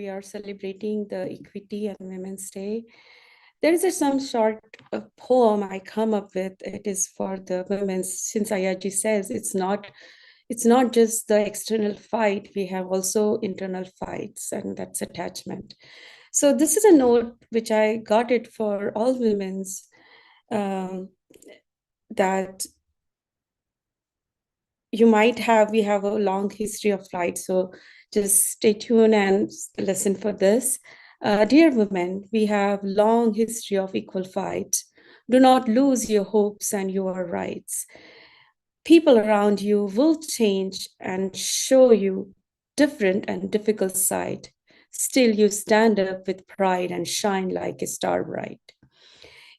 we are celebrating the Equity and Women's Day. There is some short poem I come up with. It is for the women, since Ayaji says it's not just the external fight, we have also internal fights, and that's attachment. So this is a note which I got it for all women's, that we have a long history of flight. So just stay tuned and listen for this. Dear women, we have long history of equal fight. Do not lose your hopes and your rights. People around you will change and show you different and difficult side. Still, you stand up with pride and shine like a star bright.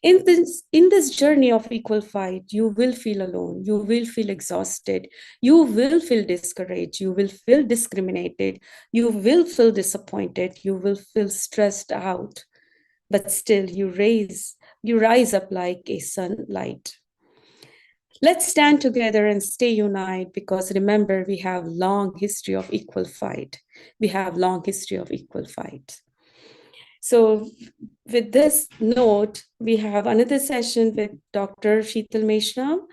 In this journey of equal fight, you will feel alone, you will feel exhausted, you will feel discouraged, you will feel discriminated, you will feel disappointed, you will feel stressed out, but still you rise up like a sunlight. Let's stand together and stay united, because remember, we have long history of equal fight. We have long history of equal fight. So with this note, we have another session with Dr.Sheetal Meshram,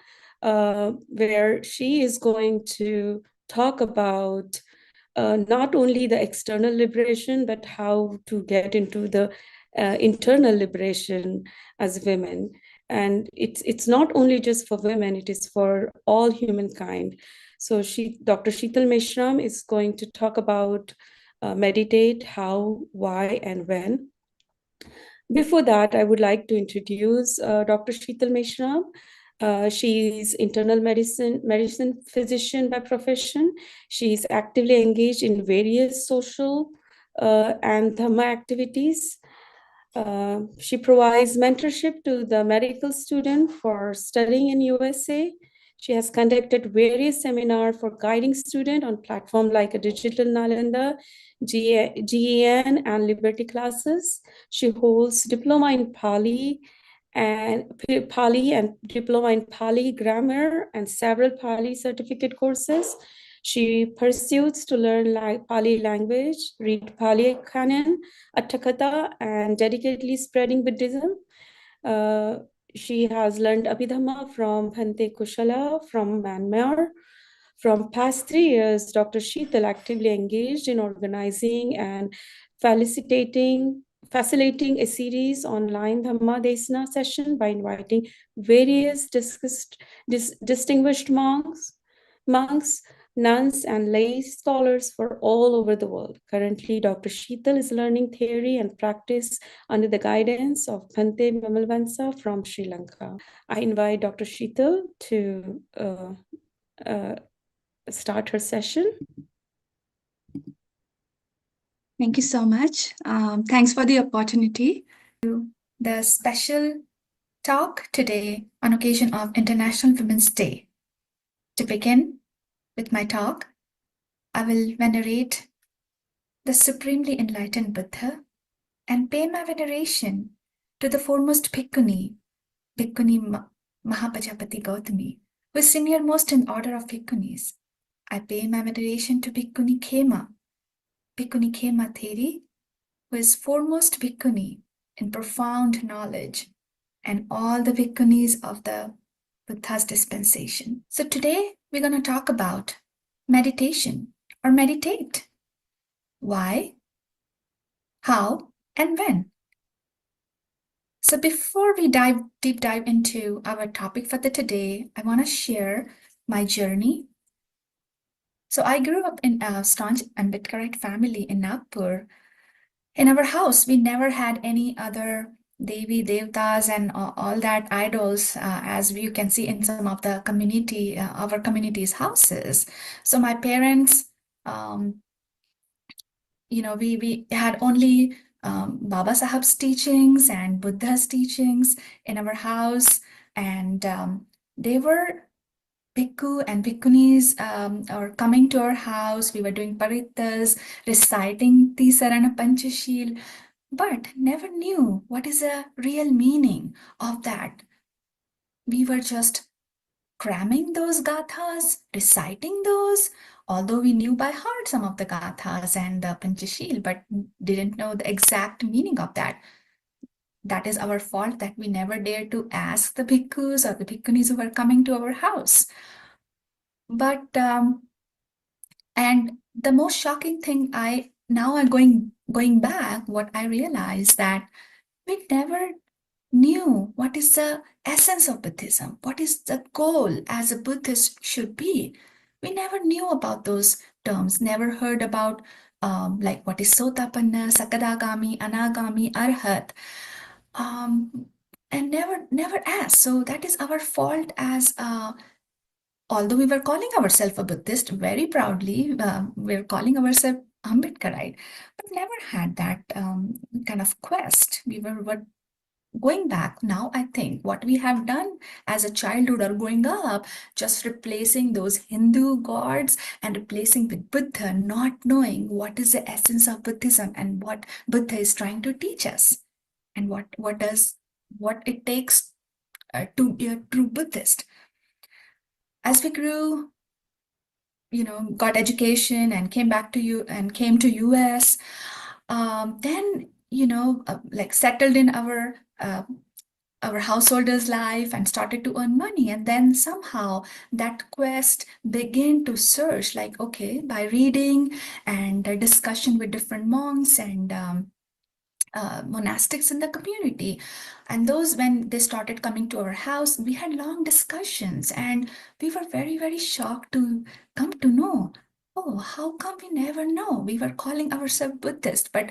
where she is going to talk about not only the external liberation, but how to get into the internal liberation as women. And it's not only just for women, it is for all humankind. So Dr. Sheetal Meshram is going to talk about meditate, how, why, and when. Before that, I would like to introduce Dr. Sheetal Meshram. She's internal medicine physician by profession. She's actively engaged in various social and Dhamma activities. She provides mentorship to the medical student for studying in USA. She has conducted various seminars for guiding students on platforms like a Digital Nalanda, GEN, and Liberty classes. She holds diploma in Pali and diploma in Pali grammar and several Pali certificate courses. She pursues to learn Pali language, read Pali canon, Atthakatha, and dedicatedly spreading Buddhism. She has learned Abhidhamma from Bhante Kushala from Myanmar. From past 3 years, Dr. Sheetal actively engaged in organizing and facilitating a series online Dhamma Desana session by inviting various distinguished monks, nuns, and lay scholars for all over the world. Currently, Dr. Sheetal is learning theory and practice under the guidance of Bhante Vimalavansa from Sri Lanka. I invite Dr. Sheetal to start her session. Thank you so much. Thanks for the opportunity. The special talk today on occasion of International Women's Day. To begin with my talk, I will venerate the supremely enlightened Buddha and pay my veneration to the foremost Bhikkhuni, Mahapajapati Gautami, who is senior most in order of Bhikkhunis. I pay my veneration to Bhikkhuni Khema Theri, who is foremost Bhikkhuni in profound knowledge, and all the Bhikkhunis of the Buddha's dispensation. So today we're going to talk about meditation or meditate. Why, how, and when. So before we deep dive into our topic for the today, I want to share my journey. So I grew up in a staunch Ambedkarite family in Nagpur. In our house, we never had any other Devi, Devtas, and all that idols, as you can see in some of the community, our community's houses. So my parents, we had only Baba Sahib's teachings and Buddha's teachings in our house, and they were Bhikkhu and Bhikkhunis are coming to our house. We were doing parittas, reciting Tisarana Panchashil, but never knew what is the real meaning of that. We were just cramming those gathas, reciting those, although we knew by heart some of the gathas and the Panchashil, but didn't know the exact meaning of that. That is our fault, that we never dared to ask the bhikkhus or the bhikkhunis who were coming to our house. But and the most shocking thing, now I'm going back, what I realized that we never knew what is the essence of Buddhism, what is the goal as a Buddhist should be. We never knew about those terms, never heard about like what is Sotapanna, Sakadagami, Anagami, Arhat, and never asked. So that is our fault as although we were calling ourselves a Buddhist very proudly, we're calling ourselves Ambedkarite, but never had that kind of quest. We were going back. Now I think what we have done as a childhood or growing up, just replacing those Hindu gods and replacing with Buddha, not knowing what is the essence of Buddhism and what Buddha is trying to teach us, and what it takes to be a true Buddhist. As we grew, got education and came to US, then like settled in our householder's life and started to earn money. And then somehow that quest began to search, like, okay, by reading and a discussion with different monks and monastics in the community. And those, when they started coming to our house, we had long discussions, and we were very, very shocked to come to know, oh, how come we never know? We were calling ourselves Buddhist, but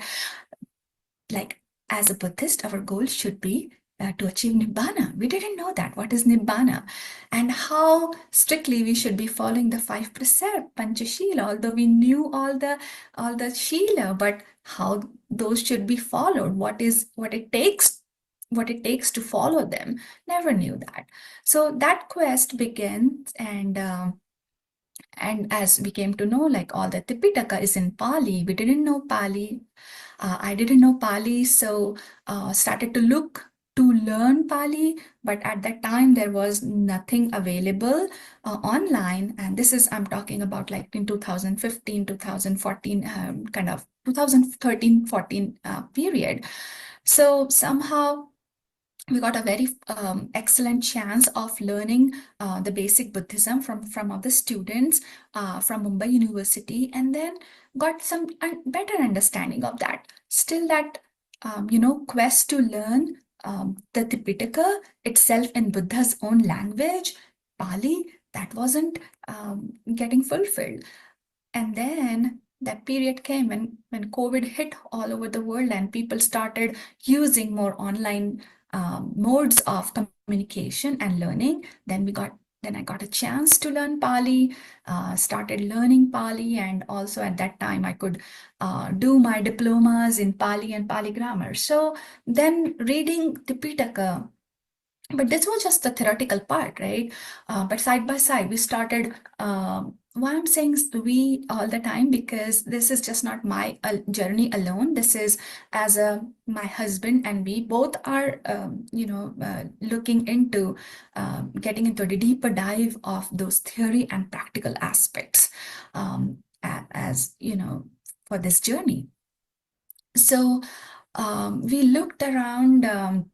like as a Buddhist, our goal should be to achieve Nibbāna. We didn't know that. What is Nibbāna? And how strictly we should be following the 5 precepts, Panchashila, although we knew all the Shila, but how those should be followed, what it takes to follow them, never knew that. So that quest began, and as we came to know, like all the Tipitaka is in Pali. We didn't know Pali. I didn't know Pali, so started to look to learn Pali, but at that time there was nothing available online. And this is, I'm talking about like in 2015, 2014, kind of 2013, 14 period. So somehow we got a very excellent chance of learning the basic Buddhism from other students from Mumbai University, and then got some better understanding of that. Still that, quest to learn the Tipitaka itself in Buddha's own language, Pali, that wasn't getting fulfilled. And then that period came when COVID hit all over the world, and people started using more online modes of communication and learning. Then I got a chance to learn Pali, started learning Pali, and also at that time I could do my diplomas in Pali and Pali grammar. So then reading Tipitaka, but this was just the theoretical part, right? But side by side, we started. Why I'm saying we all the time, because this is just not my journey alone. This is as my husband and we both are, looking into getting into the deeper dive of those theory and practical aspects, as for this journey. So we looked around.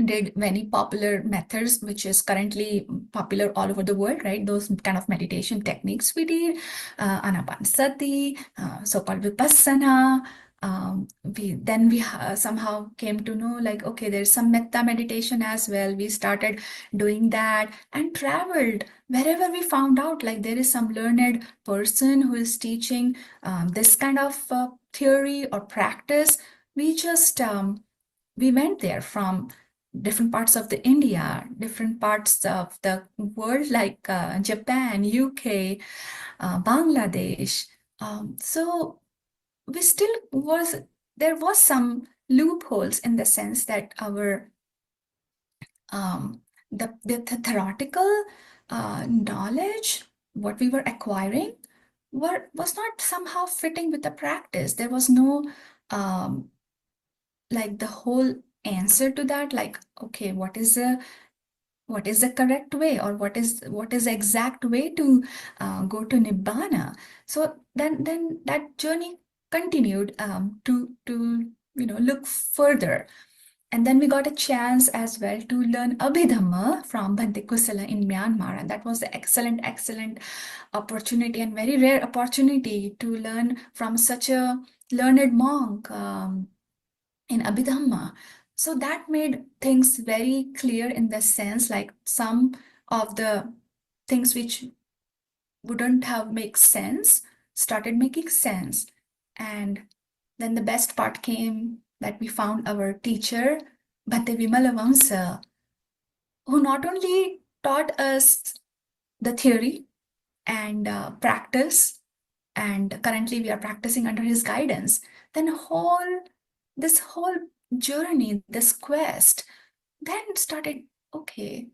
Did many popular methods, which is currently popular all over the world, right? Those kind of meditation techniques we did, Anapanasati, so-called Vipassanā. We somehow came to know, like, okay, there's some metta meditation as well. We started doing that and traveled wherever we found out, like there is some learned person who is teaching this kind of theory or practice. We just we went there from different parts of the India, different parts of the world, like Japan, UK, Bangladesh. So there was some loopholes in the sense that our the theoretical knowledge, what we were acquiring, was not somehow fitting with the practice. There was no like the whole answer to that, like, okay, what is the what is the correct way, or what is the exact way to go to Nibbāna. So then that journey continued to look further. And then we got a chance as well to learn Abhidhamma from Bhante in Myanmar. And that was the excellent opportunity, and very rare opportunity to learn from such a learned monk in Abhidhamma. So that made things very clear, in the sense like some of the things which wouldn't have make sense started making sense. And then the best part came, that we found our teacher, Bhante Vimalavansa, who not only taught us the theory and practice, and currently we are practicing under his guidance, then this whole journey, this quest, then started, okay,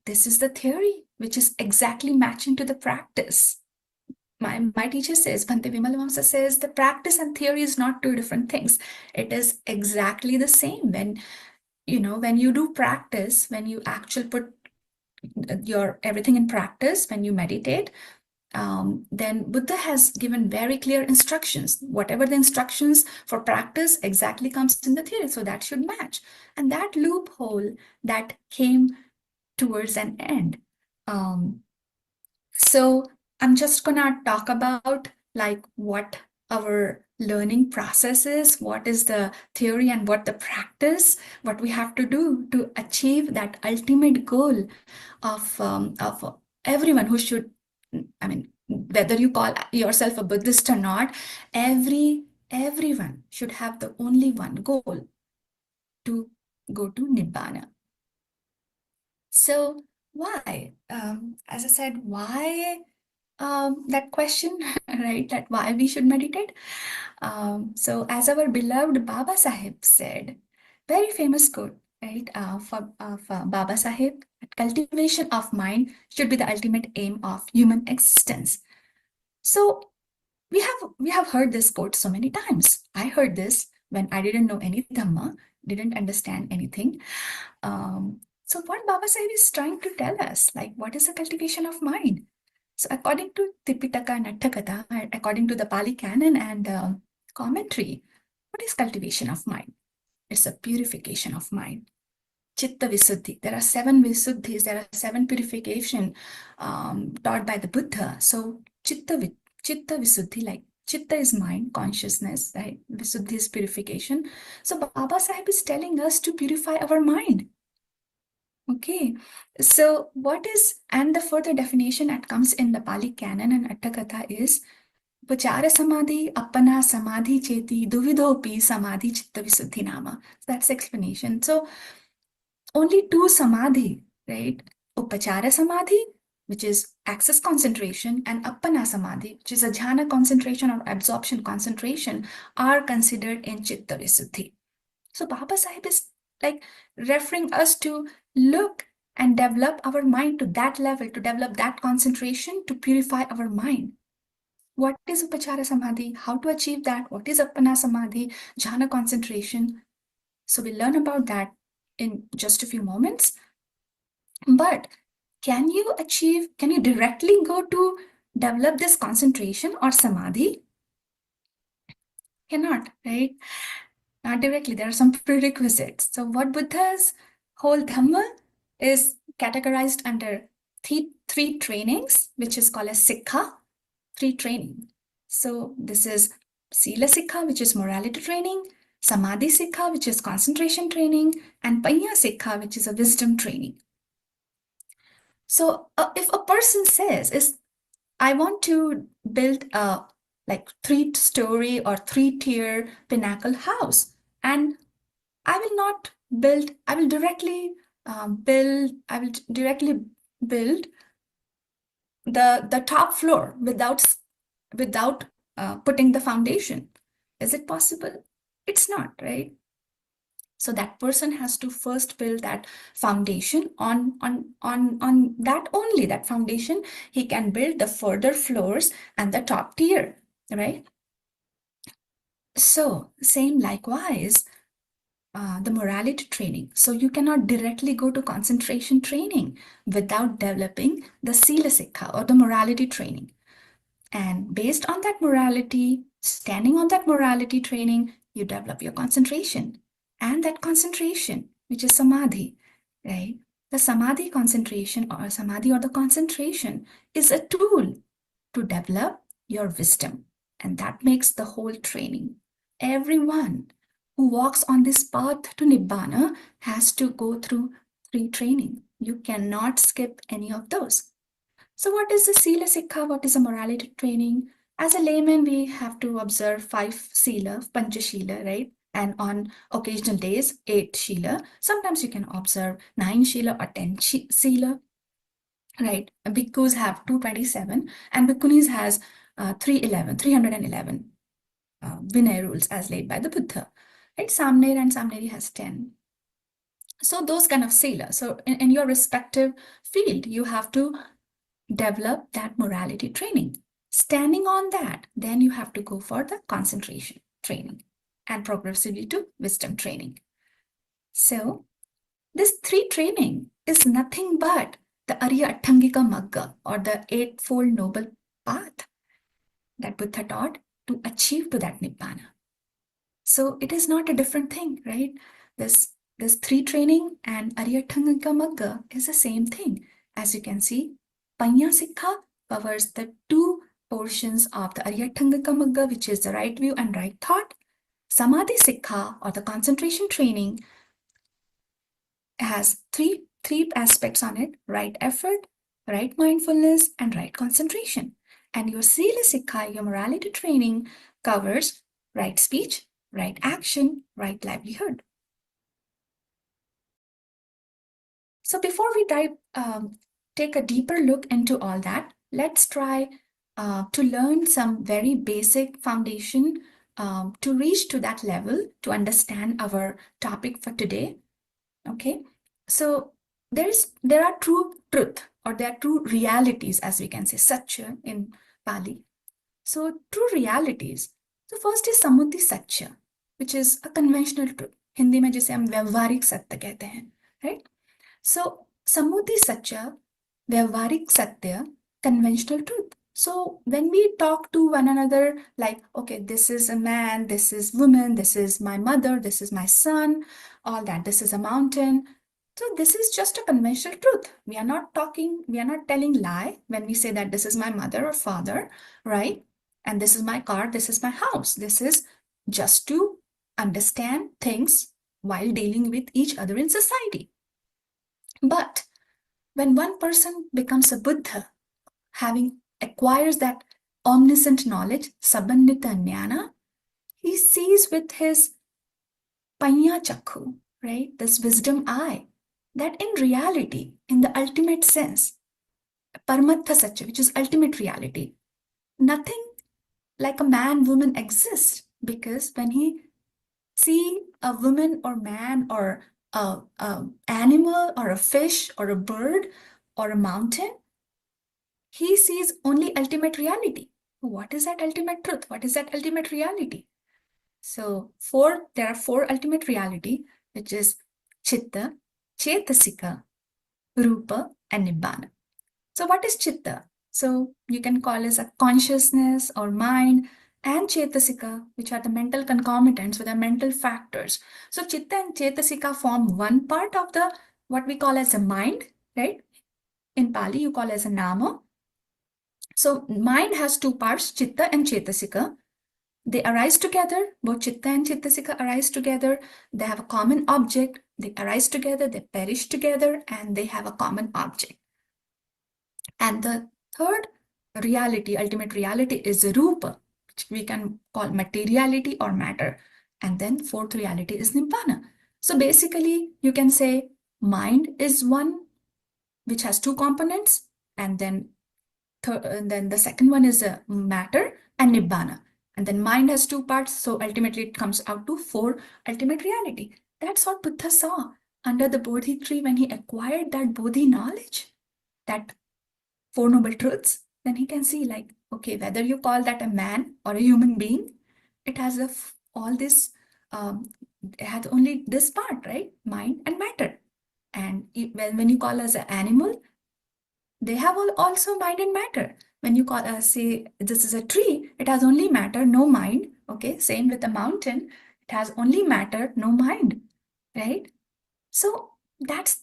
this is the theory which is exactly matching to the practice. My teacher says, Bhante Vimalavansa says, the practice and theory is not two different things. It is exactly the same. When you do practice, when you actually put your everything in practice, when you meditate, then Buddha has given very clear instructions. Whatever the instructions for practice exactly comes in the theory, so that should match. And that loophole that came towards an end. So I'm just gonna talk about like what our learning process is, what is the theory and what the practice, what we have to do to achieve that ultimate goal of everyone who should, I mean, whether you call yourself a Buddhist or not, everyone should have the only one goal, to go to Nibbāna. So why? As I said, why that question, right? That why we should meditate. So as our beloved Baba Sahib said, very famous quote, right? Of Baba Sahib, cultivation of mind should be the ultimate aim of human existence. So we have heard this quote so many times. I heard this when I didn't know any Dhamma, didn't understand anything. So what Baba Sahib is trying to tell us, like, what is the cultivation of mind? So according to Tipitaka and Atthakatha, according to the Pali Canon and commentary, what is cultivation of mind? It's a purification of mind. Chitta Visuddhi. There are 7 Visuddhis, there are 7 purification taught by the Buddha. So Chitta Visuddhi, like Chitta is mind, consciousness, right? Visuddhi is purification. So Baba Sahib is telling us to purify our mind. Okay, so what is, and the further definition that comes in the Pali Canon and Atthakatha is Vachara Samadhi, Appana Samadhi Cheti, Duvidhopi Samadhi Chitta Visuddhi Nama. So that's the explanation. So only 2 Samadhi, right? Upachara Samadhi, which is access concentration, and Appana Samadhi, which is a jhana concentration or absorption concentration, are considered in Chitta Visuddhi. So Baba Sahib is like referring us to look and develop our mind to that level, to develop that concentration, to purify our mind. What is Upachara Samadhi? How to achieve that? What is Appana Samadhi? Jhana concentration. So we'll learn about that in just a few moments. But can you directly go to develop this concentration or Samadhi? Cannot, right? Not directly. There are some prerequisites. So what Buddha's whole Dhamma is categorized under three trainings, which is called as Sikha, 3 training. So this is Sila Sikha, which is morality training, Samadhi Sikha, which is concentration training, and Panya Sikha, which is a wisdom training. So if a person says, I want to build a like 3-story or 3-tier pinnacle house, and I will directly build the top floor without putting the foundation. Is it possible? It's not, right? So that person has to first build that foundation. On that only, that foundation, he can build the further floors and the top tier, right? So same likewise, the morality training. So you cannot directly go to concentration training without developing the Sila Sikha or the morality training. And based on that morality, standing on that morality training, you develop your concentration. And that concentration, which is samadhi, right? The samadhi concentration or the concentration is a tool to develop your wisdom. And that makes the whole training. Everyone who walks on this path to Nibbāna has to go through 3 training. You cannot skip any of those. So what is the Sila Sikha? What is a morality training? As a layman, we have to observe 5 Sila, Panchashila, right? And on occasional days, 8 Shila. Sometimes you can observe 9 Shila or 10 Sila, right? Bhikkhus have 227 and Bhikkhunis has 311 Vinay rules as laid by the Buddha, right? Samner and Samneri has 10. So those kind of Sila. So in your respective field, you have to develop that morality training. Standing on that, then you have to go for the concentration training and progressively to wisdom training. So this 3 training is nothing but the Arya Atthangika Magga or the Eightfold Noble Path that Buddha taught to achieve to that Nibbāna. So it is not a different thing, right? This 3 training and Arya Atthangika Magga is the same thing. As you can see, Panya Sikha covers the 2 portions of the Arya Atthangika Magga, which is the right view and right thought. Samadhi Sikha or the concentration training has three aspects on it: right effort, right mindfulness, and right concentration. And your Sila Sikha, your morality training, covers right speech, right action, right livelihood. So before we take a deeper look into all that, let's try to learn some very basic foundation to reach to that level to understand our topic for today. Okay, so there are true truth or there are true realities, as we can say, satya in Pali. So true realities. So first is samuddhi satya, which is a conventional truth. Hindi में जिसे हम व्यवहारिक सत्य कहते हैं, right? So samuddhi satya, व्यवहारिक सत्य, conventional truth. So when we talk to one another, like, okay, this is a man, this is woman, this is my mother, this is my son, all that, this is a mountain. So this is just a conventional truth. We are not telling lie when we say that this is my mother or father, right? And this is my car, this is my house. This is just to understand things while dealing with each other in society. But when one person becomes a Buddha, acquires that omniscient knowledge, sabandita jnana, he sees with his panya chakhu, right? This wisdom eye, that in reality, in the ultimate sense, paramatha satya, which is ultimate reality, nothing like a man, woman exists, because when he see a woman or man or a animal or a fish or a bird or a mountain, he sees only ultimate reality. What is that ultimate truth? What is that ultimate reality? So there are 4 ultimate reality, which is chitta, chetasika, rupa, and nibbana. So what is chitta? So you can call it a consciousness or mind, and chetasika, which are the mental concomitants with the mental factors. So chitta and chetasika form one part of the what we call as a mind, right? In Pali, you call as a nama. So mind has 2 parts, chitta and chetasika. They arise together, both chitta and chetasika arise together. They have a common object. They arise together, they perish together, and they have a common object. And the third reality, ultimate reality, is rupa, which we can call materiality or matter. And then 4th reality is nibbana. So basically, you can say mind is one, which has 2 components, and then the second one is matter and nibbana. And then mind has 2 parts, so ultimately it comes out to 4 ultimate reality. That's what Buddha saw under the Bodhi tree when he acquired that Bodhi knowledge, that 4 noble truths. Then he can see, like, okay, whether you call that a man or a human being, it has all this it has only this part, right? Mind and matter. And when you call us an animal, they have also mind and matter. When you call say this is a tree, it has only matter, no mind. Okay, same with a mountain, it has only matter, no mind, right? So that's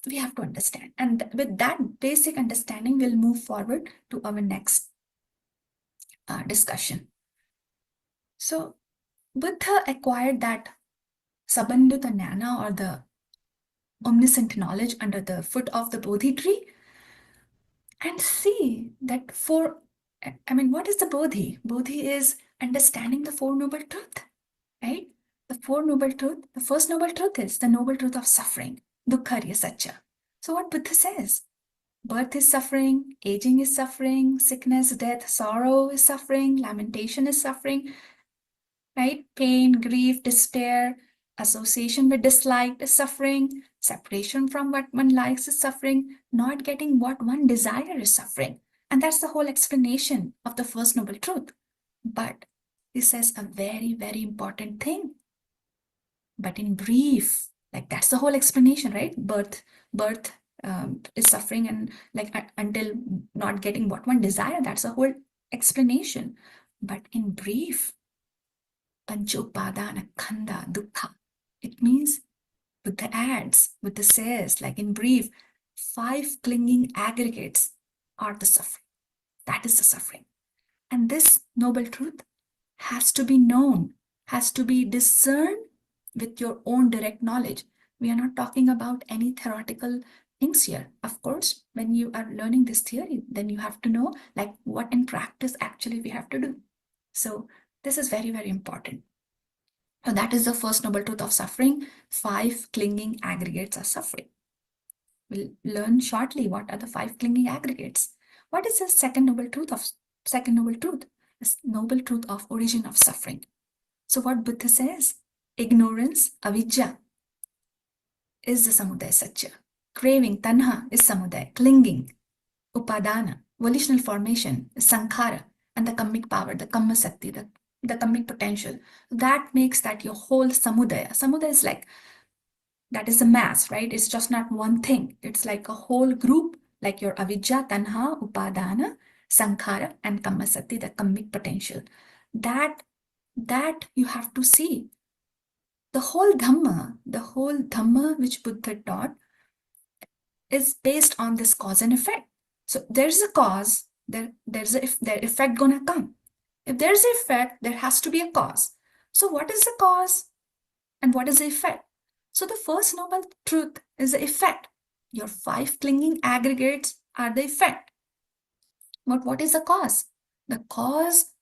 we have to understand, and with that basic understanding, we'll move forward to our next discussion. So Buddha acquired that Sabandhuta Jnana, or the omniscient knowledge, under the foot of the Bodhi tree, and see that what is the Bodhi? Bodhi is understanding the Four Noble Truth, right? The Four Noble Truth, the first Noble Truth is the Noble Truth of suffering, Dukkha Satya. So what Buddha says, birth is suffering, aging is suffering, sickness, death, sorrow is suffering, lamentation is suffering, right? Pain, grief, despair, association with dislike is suffering, separation from what one likes is suffering, not getting what one desires is suffering. And that's the whole explanation of the First Noble Truth. But he says a very, very important thing. But in brief, like that's the whole explanation, right? Birth is suffering, and until not getting what one desires, that's the whole explanation. But in brief, Panchopadana Khanda Dukkha. It means Buddha adds, Buddha says, like in brief, 5 clinging aggregates are the suffering. That is the suffering. And this noble truth has to be known, has to be discerned with your own direct knowledge. We are not talking about any theoretical things here. Of course, when you are learning this theory, then you have to know like what in practice actually we have to do. So this is very, very important. So that is the first noble truth of suffering. 5 clinging aggregates of suffering. We'll learn shortly what are the 5 clinging aggregates. What is the second noble truth? This noble truth of origin of suffering. So what Buddha says, ignorance, avidya, is the samudaya satya. Craving, tanha, is samudaya. Clinging, upadana, volitional formation, is sankhara, and the kammic power, the kamma sakti, the kammic potential. That makes that your whole samudaya. Samudaya is like, that is a mass, right? It's just not one thing. It's like a whole group, like your avidya, tanha, upadana, sankhara, and kamma sakti, the kammic potential. That you have to see. The whole Dhamma which Buddha taught is based on this cause and effect. So there's a cause, there's the effect gonna come. If there's an effect, there has to be a cause. So what is the cause and what is the effect? So the first noble truth is the effect. Your 5 clinging aggregates are the effect. But what is the cause? The cause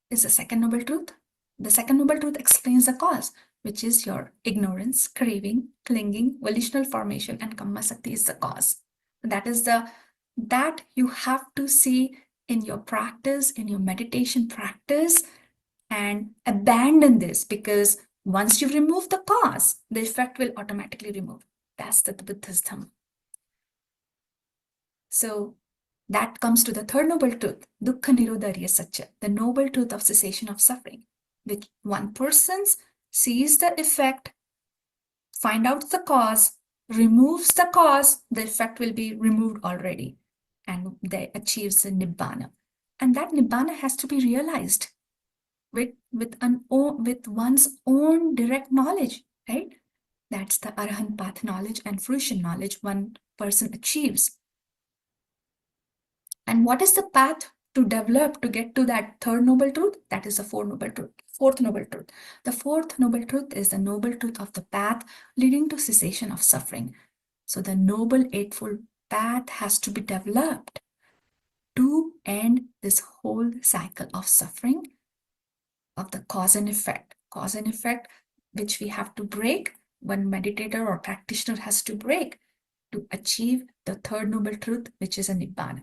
is the second noble truth. The second noble truth explains the cause, which is your ignorance, craving, clinging, volitional formation, and kamma sakti is the cause. That you have to see in your practice, in your meditation practice, and abandon this, because once you remove the cause, the effect will automatically remove. That's the Buddha's Dhamma. So that comes to the third noble truth, dukkha nirodha satya, the noble truth of cessation of suffering, which one person sees the effect, find out the cause, removes the cause, the effect will be removed already, and they achieves the Nibbāna. And that Nibbāna has to be realized with one's own direct knowledge, right? That's the Arahant path knowledge and fruition knowledge one person achieves. And what is the path to develop to get to that third noble truth? That is the fourth noble truth. The fourth noble truth is the noble truth of the path leading to cessation of suffering. So the noble eightfold path has to be developed to end this whole cycle of suffering, of the cause and effect. Cause and effect, which we have to break, one meditator or practitioner has to break to achieve the third noble truth, which is a Nibbāna.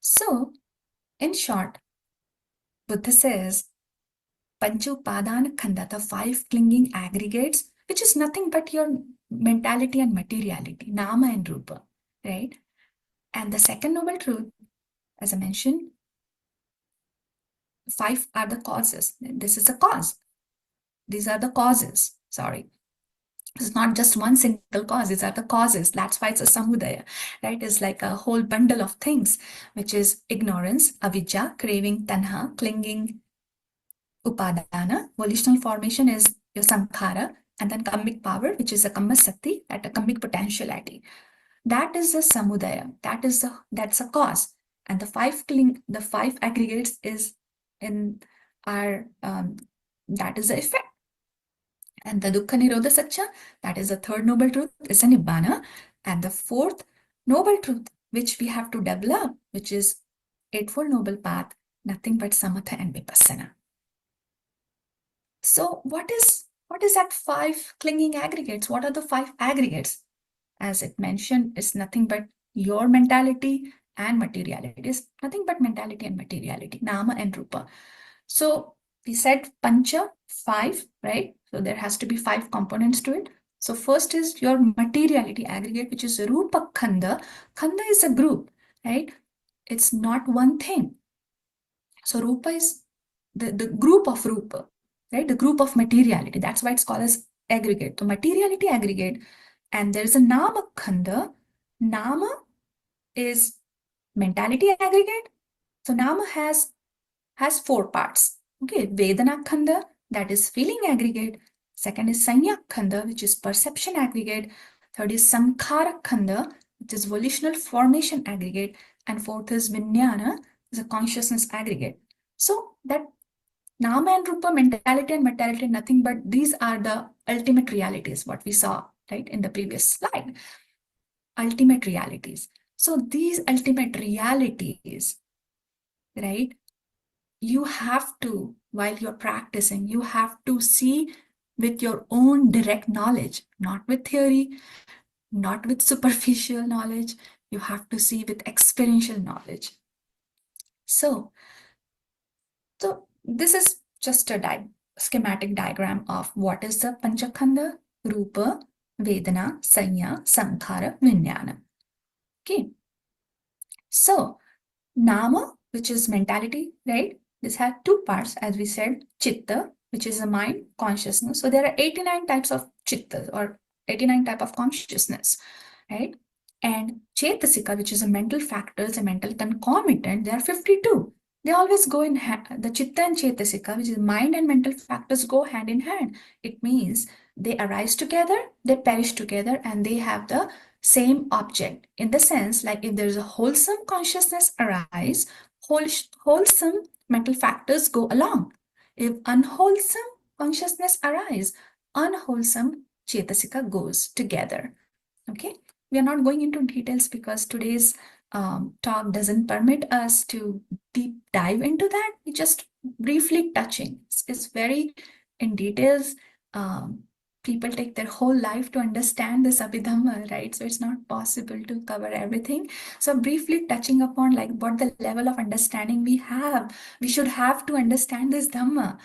So, in short, Buddha says, Panchopadana Khanda, the 5 clinging aggregates, which is nothing but your mentality and materiality, Nama and Rupa, right? And the second noble truth, as I mentioned, 5 are the causes. This is a cause. These are the causes. Sorry. It's not just one single cause. These are the causes. That's why it's a samudaya, right? It's like a whole bundle of things, which is ignorance, avidya, craving, tanha, clinging, upadana. Volitional formation is your sankhara, and then kammic power, which is a kammasati, at a kammic potentiality. That is the samudaya. That's a cause. And the five aggregates is in our that is the effect. And the dukkha nirodha satya, that is the third noble truth, is a nibbana. And the fourth noble truth, which we have to develop, which is Eightfold Noble Path, nothing but samatha and vipassana. So what is that five clinging aggregates? What are the five aggregates? As it mentioned, it's nothing but your mentality and materiality. It's nothing but mentality and materiality, nama and rupa. So we said pancha, five, right? So there has to be five components to it. So first is your materiality aggregate, which is rupa khanda. Khanda is a group, right? It's not one thing. So rupa is the group of rupa, right? The group of materiality. That's why it's called as aggregate. So materiality aggregate. And there's a nama khanda. Nama is mentality aggregate. So nama has four parts. Okay, Vedana khanda, that is feeling aggregate. Second is Sanya khanda, which is perception aggregate. Third is Sankhara khanda, which is volitional formation aggregate. And fourth is Vijnana, is a consciousness aggregate. So that Nama and Rupa, mentality and materiality, nothing but these are the ultimate realities, what we saw, right, in the previous slide. Ultimate realities. So these ultimate realities, right, you have to, while you're practicing, you have to see with your own direct knowledge, not with theory, not with superficial knowledge. You have to see with experiential knowledge. So this is just a schematic diagram of what is the Panchakhanda, Rupa, Vedana, Sanya, Sankhara, Vijnana. Okay. So Nama, which is mentality, right? This has two parts, as we said, Chitta, which is the mind, consciousness. So there are 89 types of Chitta or 89 type of consciousness, right? And Chetasika, which is a mental factors, a mental concomitant, there are 52. They always go in hand. The Chitta and Chetasika, which is mind and mental factors, go hand in hand. It means they arise together, they perish together, and they have the same object, in the sense like if there's a wholesome consciousness arise, wholesome mental factors go along. If unwholesome consciousness arise, unwholesome chetasika goes together. Okay, we are not going into details because today's talk doesn't permit us to deep dive into that. We just briefly touching. It's very in details. People take their whole life to understand this Abhidhamma, right? So it's not possible to cover everything. So briefly touching upon like what the level of understanding we should have to understand this Dhamma.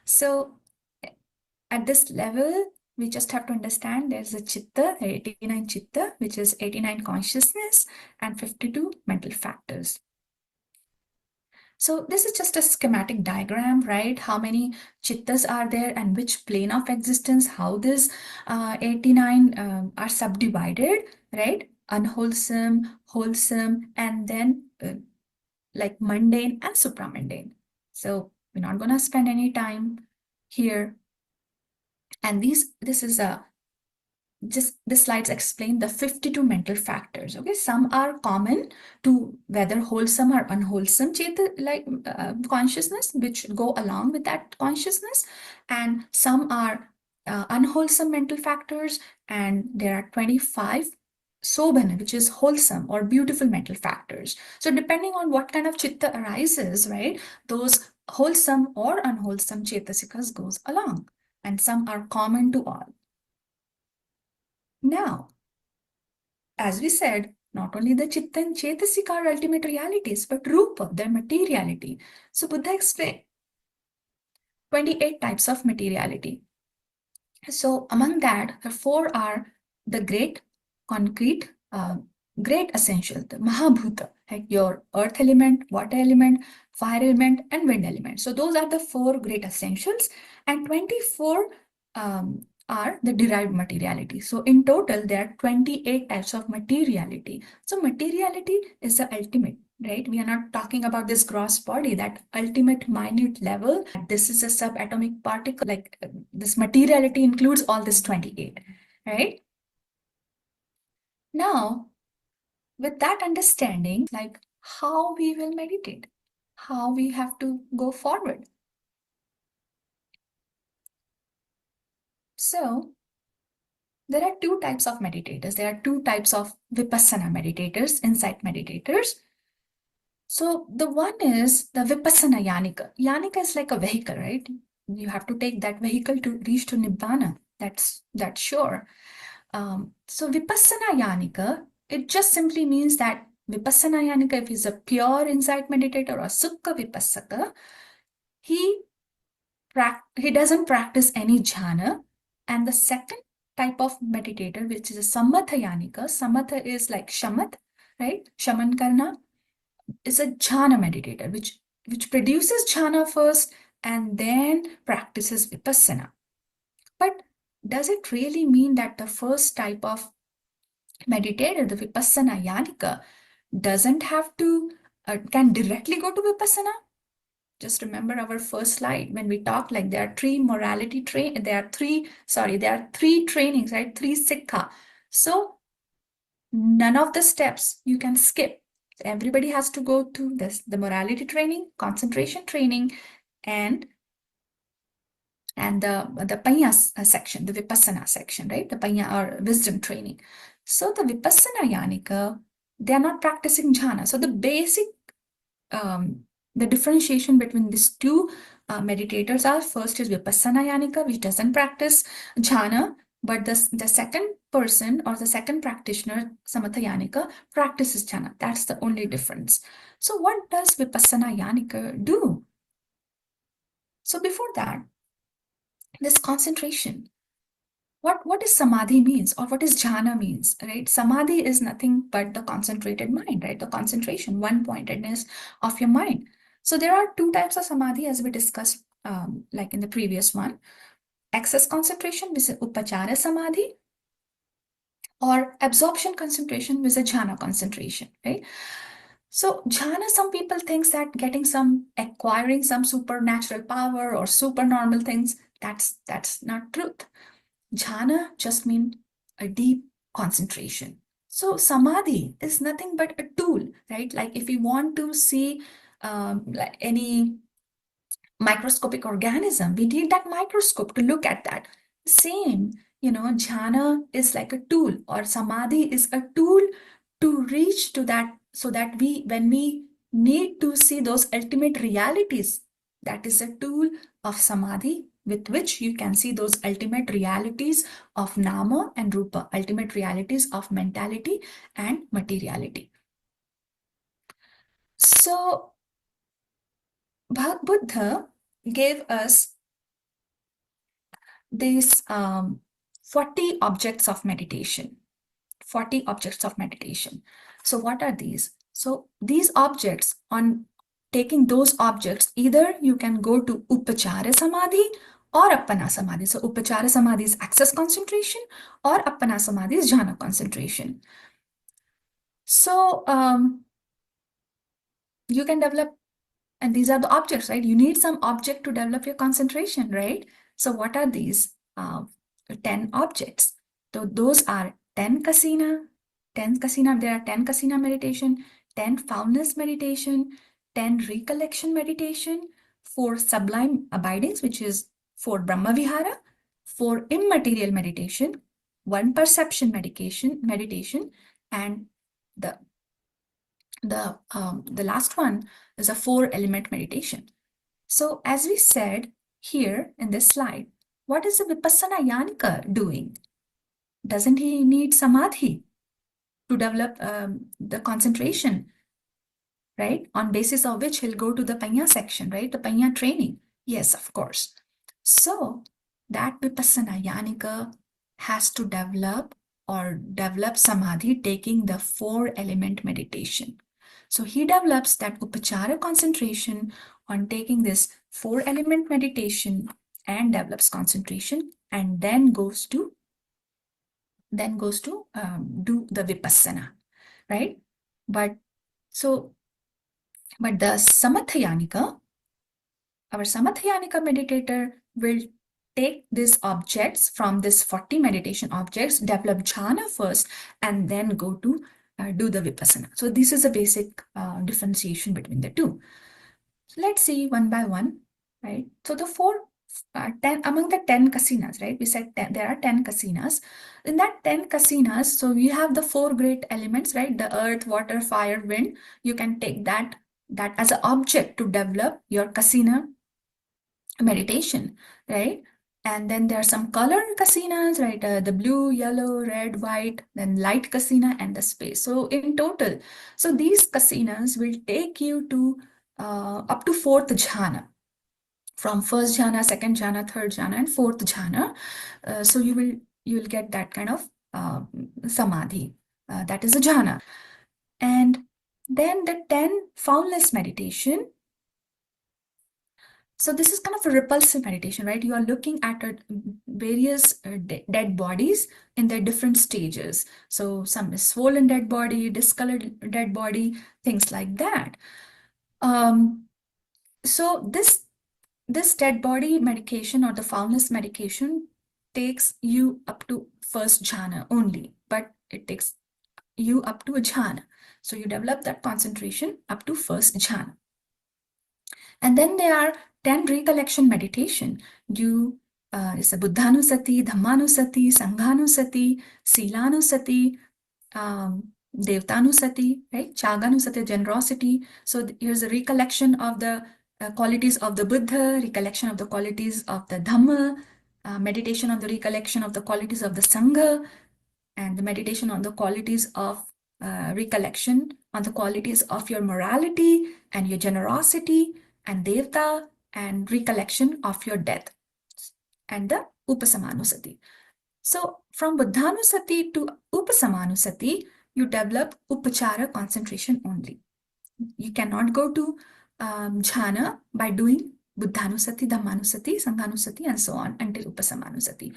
So at this level, we just have to understand there's a Chitta, 89 Chitta, which is 89 consciousness and 52 mental factors. So this is just a schematic diagram, right? How many chittas are there and which plane of existence, how this 89 are subdivided, right? Unwholesome, wholesome, and then like mundane and supramundane. So we're not going to spend any time here. And this is a just the slides explain the 52 mental factors. Okay, some are common to whether wholesome or unwholesome consciousness, which go along with that consciousness, and some are unwholesome mental factors, and there are 25 sobhana, which is wholesome or beautiful mental factors. So depending on what kind of chitta arises, right, those wholesome or unwholesome chetasikas goes along, and some are common to all. Now, as we said, not only the Chitta and Chetasika are ultimate realities, but Rupa, their materiality. So Buddha explained 28 types of materiality. So among that, the four are the great, concrete, great essential, the Mahabhuta, like your earth element, water element, fire element, and wind element. So those are the 4 great essentials, and 24 are the derived materiality. So in total, there are 28 types of materiality. So materiality is the ultimate, right? We are not talking about this gross body, that ultimate minute level. This is a subatomic particle, like this materiality includes all this 28, right? Now, with that understanding, like how we will meditate, how we have to go forward. So there are 2 types of meditators. There are 2 types of Vipassana meditators, insight meditators. So the one is the Vipassana Yanika. Yanika is like a vehicle, right? You have to take that vehicle to reach to Nibbāna. That's sure. So Vipassana Yanika, it just simply means that Vipassana Yanika, if he's a pure insight meditator or Sukha Vipassaka, he doesn't practice any jhana. And the second type of meditator, which is a Samatha Yanika, Samatha is like Shamat, right? Shaman Karna is a jhana meditator, which produces jhana first and then practices Vipassana. But does it really mean that the first type of meditator, the Vipassana Yanika, doesn't have to, can directly go to Vipassana? Just remember our first slide when we talked, like there are 3 morality there are 3 trainings, right? 3 sikha. So none of the steps you can skip. Everybody has to go to this, the morality training, concentration training, and the Panya section, the Vipassana section, right? The Panya or wisdom training. So the Vipassana Yanika, they are not practicing jhana. So the basic, the differentiation between these 2 meditators are, first is Vipassana Yanika, which doesn't practice jhana, but the second person or the second practitioner, Samatha Yanika, practices jhana. That's the only difference. So what does Vipassana Yanika do? So before that, this concentration. What is samadhi means, or what is jhana means, right? Samadhi is nothing but the concentrated mind, right? The concentration, one-pointedness of your mind. So there are 2 types of samadhi, as we discussed, like in the previous one. Excess concentration, which is upachara samadhi, or absorption concentration, which is jhana concentration, right? So jhana, some people think that acquiring some supernatural power or supernormal things, that's not truth. Jhana just means a deep concentration. So samadhi is nothing but a tool, right? Like if you want to see like any microscopic organism, we need that microscope to look at that. Same, jhana is like a tool, or samadhi is a tool to reach to that, so that when we need to see those ultimate realities, that is a tool of samadhi, with which you can see those ultimate realities of nama and rupa, ultimate realities of mentality and materiality. So Buddha gave us these 40 objects of meditation. 40 objects of meditation. So what are these? So these objects, on taking those objects, either you can go to Upachara Samadhi or Appana Samadhi. So Upachara Samadhi is access concentration, or Appana Samadhi is jhana concentration. So you can develop, and these are the objects, right? You need some object to develop your concentration, right? So what are these 10 objects? So those are 10 kasina, there are 10 kasina meditation, 10 foulness meditation, 10 recollection meditation, 4 sublime abidings, which is 4 Brahma Vihara, 4 immaterial meditation, 1 perception meditation, and the last one is a 4 element meditation. So as we said here in this slide, what is the Vipassana Yanika doing? Doesn't he need samadhi to develop the concentration, right? On basis of which he'll go to the Panya section, right? The Panya training. Yes, of course. So that Vipassana Yanika has to develop or develop samadhi taking the 4-element meditation. So he develops that upachara concentration on taking this 4-element meditation and develops concentration, and then goes to do the vipassana, right? But the samathayanika, our samathayanika meditator will take these objects from this 40 meditation objects, develop jhana first, and then go to do the vipassana. So this is a basic differentiation between the two. So let's see one by one, right? So the 10 among the 10 kasinas, right? We said there are 10 kasinas. In that 10 kasinas, so you have the 4 great elements, right? The earth, water, fire, wind. You can take that as an object to develop your kasina meditation, right? And then there are some color kasinas, right? The blue, yellow, red, white, then light kasina, and the space. So in total, so these kasinas will take you to up to 4th jhana, from 1st jhana, 2nd jhana, 3rd jhana, and 4th jhana. So you will get that kind of samadhi. That is a jhana. And then the 10 formless meditation. So this is kind of a repulsive meditation, right? You are looking at various dead bodies in their different stages. So some is swollen dead body, discolored dead body, things like that. So this dead body medication or the formless medication takes you up to 1st jhana only, but it takes you up to a jhana. So you develop that concentration up to 1st jhana. And then there are 10 recollection meditation. It's a Buddhanusati, Dhammanusati, Sanghanusati, Silanusati, Devtanusati, right? Chaganusati, generosity. So here's a recollection of the qualities of the Buddha, recollection of the qualities of the Dhamma, meditation on the recollection of the qualities of the Sangha, and the meditation on the qualities of recollection on the qualities of your morality and your generosity and devta, and recollection of your death, and the upasamanusati. So from buddhanusati to upasamanusati, you develop upachara concentration only. You cannot go to jhana by doing buddhanusati, dhammanusati, sanghanusati, and so on until upasamanusati.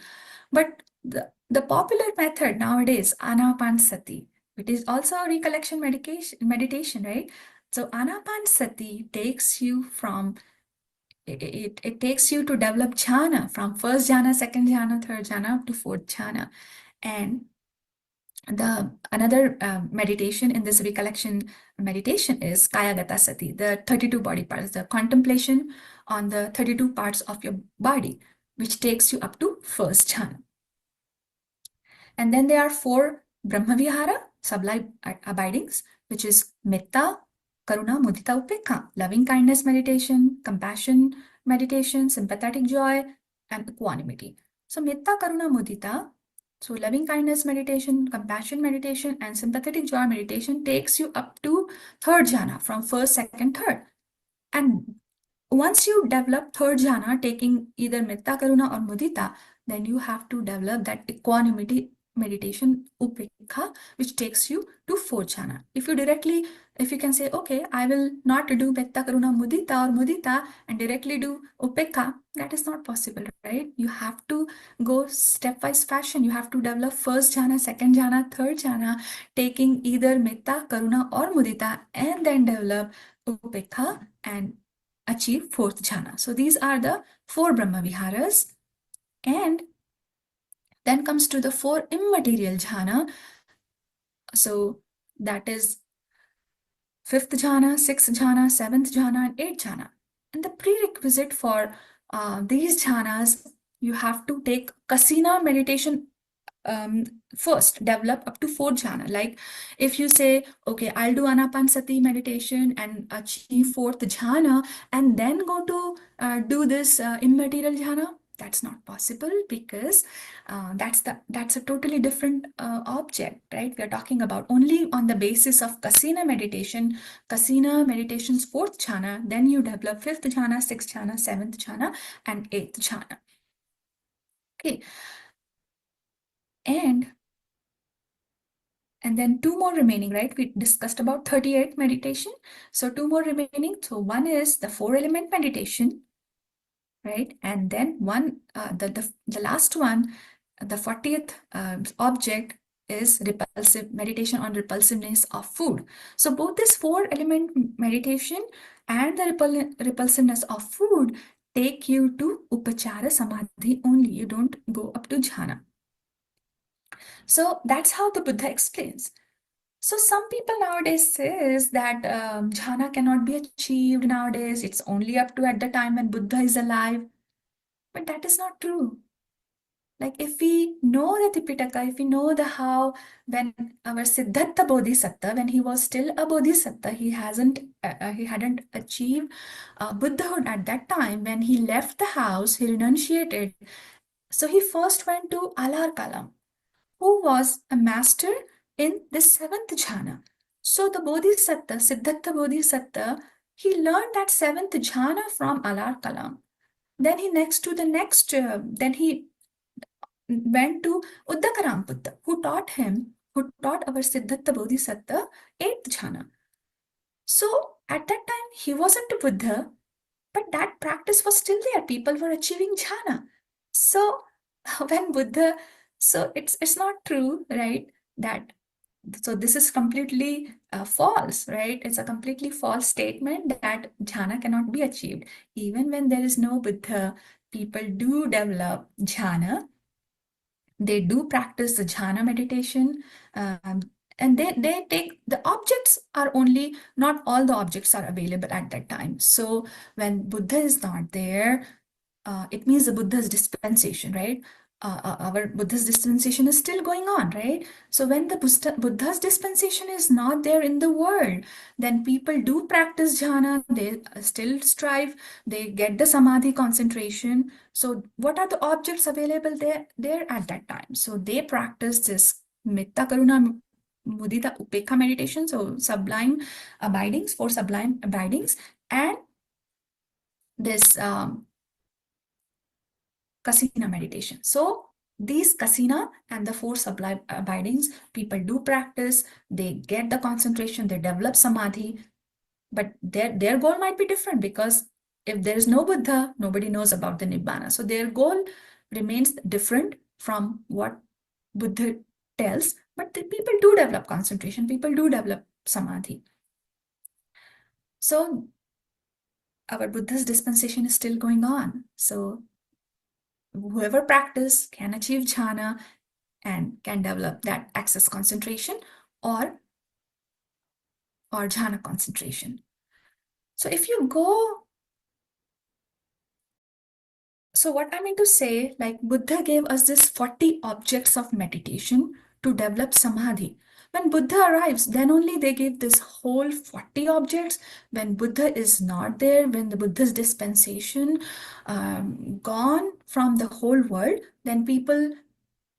But the popular method nowadays, anapanasati, it is also a recollection meditation, right? So anapanasati takes you from it takes you to develop jhana from 1st jhana, 2nd jhana, 3rd jhana up to 4th jhana. And the another meditation in this recollection meditation is kayagata sati, the 32 body parts, the contemplation on the 32 parts of your body, which takes you up to 1st jhana. And then there are 4 Brahma Vihara, sublime abidings, which is Metta, Karuna, Mudita, Upekha, loving kindness meditation, compassion meditation, sympathetic joy, and equanimity. So Metta, Karuna, Mudita, so loving kindness meditation, compassion meditation, and sympathetic joy meditation takes you up to 3rd jhana, from 1st, 2nd, 3rd. And once you develop 3rd jhana, taking either Metta, Karuna, or Mudita, then you have to develop that equanimity meditation, upekha, which takes you to 4th jhana. If you can say, okay, I will not do Metta, Karuna, Mudita or Mudita and directly do upekha, that is not possible, right? You have to go stepwise fashion. You have to develop 1st jhana, 2nd jhana, 3rd jhana, taking either Metta, Karuna, or Mudita, and then develop upekha and achieve 4th jhana. So these are the 4 Brahma Viharas. And then comes to the 4 immaterial jhana. So that is 5th jhana, 6th jhana, 7th jhana, and 8th jhana. And the prerequisite for these jhanas, you have to take kasina meditation first, develop up to 4th jhana. Like if you say, okay, I'll do anapanasati meditation and achieve 4th jhana and then go to do this immaterial jhana, that's not possible, because that's a totally different object, right? We are talking about only on the basis of kasina meditation's 4th jhana, then you develop 5th jhana, 6th jhana, 7th jhana, and 8th jhana. Okay. And And then 2 more remaining, right? We discussed about 38 meditation. So 2 more remaining. So one is the 4-element meditation, right? And then the last one, the 40th object is repulsive meditation on repulsiveness of food. So both this 4-element meditation and the repulsiveness of food take you to upachara samadhi only. You don't go up to jhana. So that's how the Buddha explains. So some people nowadays says that jhana cannot be achieved nowadays. It's only up to at the time when Buddha is alive. But that is not true. Like if we know the Tipitaka, if we know the how, when our Siddhartha Bodhisattva, when he was still a Bodhisattva, he hadn't achieved Buddhahood at that time. When he left the house, he renunciated. So he first went to Alar Kalam, who was a master in the 7th jhana. So the Bodhisattva, Siddhartha Bodhisattva, he learned that 7th jhana from Alar Kalam. Then he then he went to Uddakaram Buddha, who taught our Siddhartha Bodhisattva 8th jhana. So at that time, he wasn't a Buddha, but that practice was still there. People were achieving jhana. So when Buddha, so it's not true, right? So this is completely false, right? It's a completely false statement that jhana cannot be achieved. Even when there is no Buddha, people do develop jhana. They do practice the jhana meditation, and they take the objects are only, not all the objects are available at that time. So when Buddha is not there, it means the Buddha's dispensation, right? Our Buddha's dispensation is still going on, right? So when the Buddha's dispensation is not there in the world, then people do practice jhana, they still strive, they get the samadhi concentration. So what are the objects available there at that time? So they practice this Metta Karuna Mudita Upekha meditation, so sublime abidings, 4 sublime abidings, and this Kasina meditation. So these Kasina and the 4 sublime abidings, people do practice, they get the concentration, they develop samadhi, but their goal might be different, because if there is no Buddha, nobody knows about the Nibbāna. So their goal remains different from what Buddha tells, but the people do develop concentration, people do develop samadhi. So our Buddha's dispensation is still going on. So whoever practice can achieve jhana and can develop that access concentration or jhana concentration. So if you go, so what I mean to say, like Buddha gave us this 40 objects of meditation to develop samadhi. When Buddha arrives, then only they give this whole 40 objects. When Buddha is not there, when the Buddha's dispensation gone from the whole world, then people,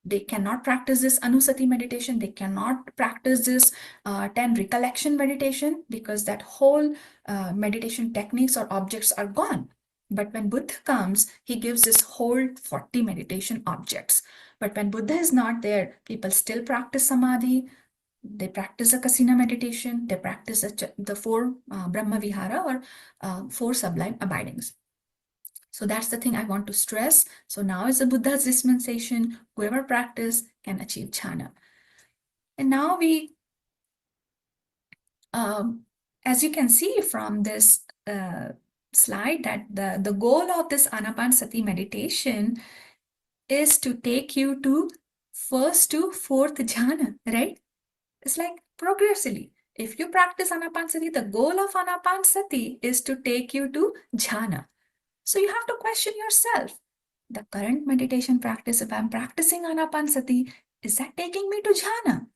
they cannot practice this Anusati meditation. They cannot practice this 10 recollection meditation, because that whole meditation techniques or objects are gone. But when Buddha comes, he gives this whole 40 meditation objects. But when Buddha is not there, people still practice samadhi. They practice a Kasina meditation. They practice the 4 Brahma Vihara or 4 sublime abidings. So that's the thing I want to stress. So now is the Buddha's dispensation. Whoever practice can achieve jhana. And now we, as you can see from this slide, that the goal of this Anapanasati meditation is to take you to 1st to 4th jhana, right? It's like progressively. If you practice Anapanasati, the goal of Anapanasati is to take you to jhana. So you have to question yourself. The current meditation practice, if I'm practicing Anapanasati, is that taking me to jhana?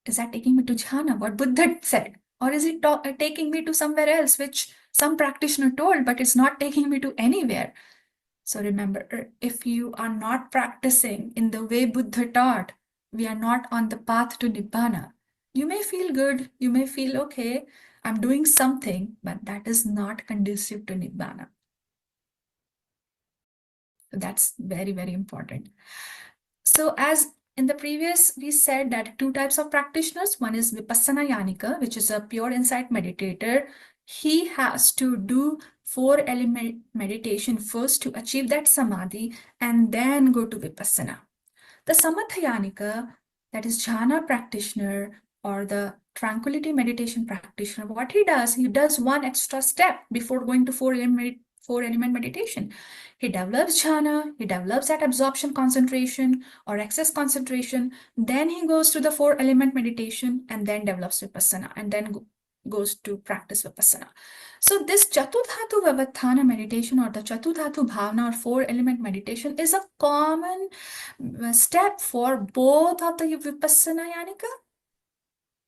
Is that taking me to jhana, what Buddha said? Or is it taking me to somewhere else, which some practitioner told, but it's not taking me to anywhere? So remember, if you are not practicing in the way Buddha taught, we are not on the path to Nibbāna. You may feel good, you may feel, okay, I'm doing something, but that is not conducive to Nibbāna. So that's very, very important. So as In the previous, we said that two types of practitioners. One is Vipassanā Yanika, which is a pure insight meditator. He has to do 4-element meditation first to achieve that samadhi and then go to Vipassana. The Samatha Yanika, that is jhana practitioner or the tranquility meditation practitioner, what he does one extra step before going to 4-element meditation. He develops jhana, he develops that absorption concentration or excess concentration, then he goes to the 4-element meditation and then develops vipassana and then goes to practice vipassana. So this Chatudhatu Vavatthana meditation or the Chatudhatu Bhavana or 4-element meditation is a common step for both of the Vipassana Yanika,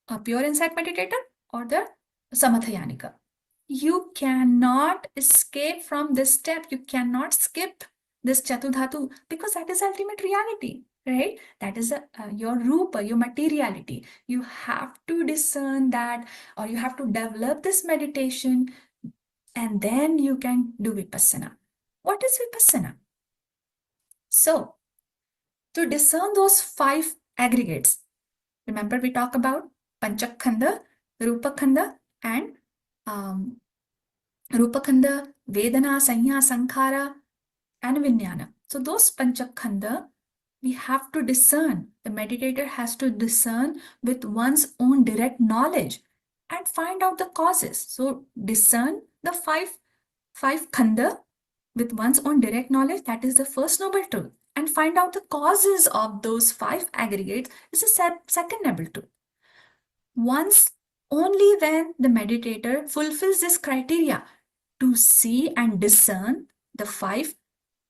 a pure insight meditator, or the Samatha Yanika. You cannot escape from this step. You cannot skip this Chatudhatu because that is ultimate reality, right? That is your rupa, your materiality. You have to discern that, or you have to develop this meditation, and then you can do Vipassana. What is Vipassana? So, to discern those 5 aggregates, remember we talk about Panchakhanda, Rupakhanda, and Rupakhanda, Vedana, Sanya, Sankhara, and Vijnana. So those Panchakhanda, we have to discern. The meditator has to discern with one's own direct knowledge and find out the causes. So discern the five khanda with one's own direct knowledge. That is the first noble truth. And find out the causes of those 5 aggregates is the second noble truth. Only when the meditator fulfills this criteria to see and discern the 5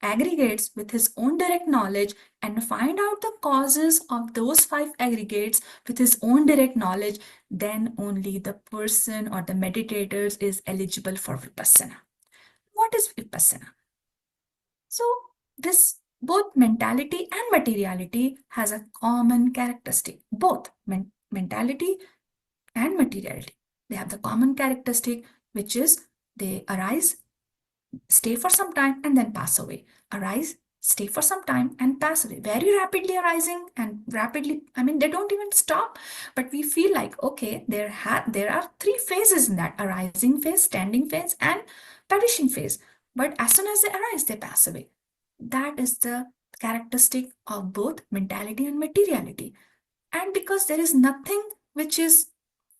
aggregates with his own direct knowledge and find out the causes of those 5 aggregates with his own direct knowledge, then only the person or the meditator is eligible for Vipassana. What is Vipassana? So this both mentality and materiality has a common characteristic. Both mentality and materiality, they have the common characteristic, which is they arise, stay for some time, and then pass away. Arise, stay for some time, and pass away. Very rapidly arising and rapidly, they don't even stop. But we feel like, okay, there are 3 phases in that: arising phase, standing phase, and perishing phase. But as soon as they arise, they pass away. That is the characteristic of both mentality and materiality. And because there is nothing which is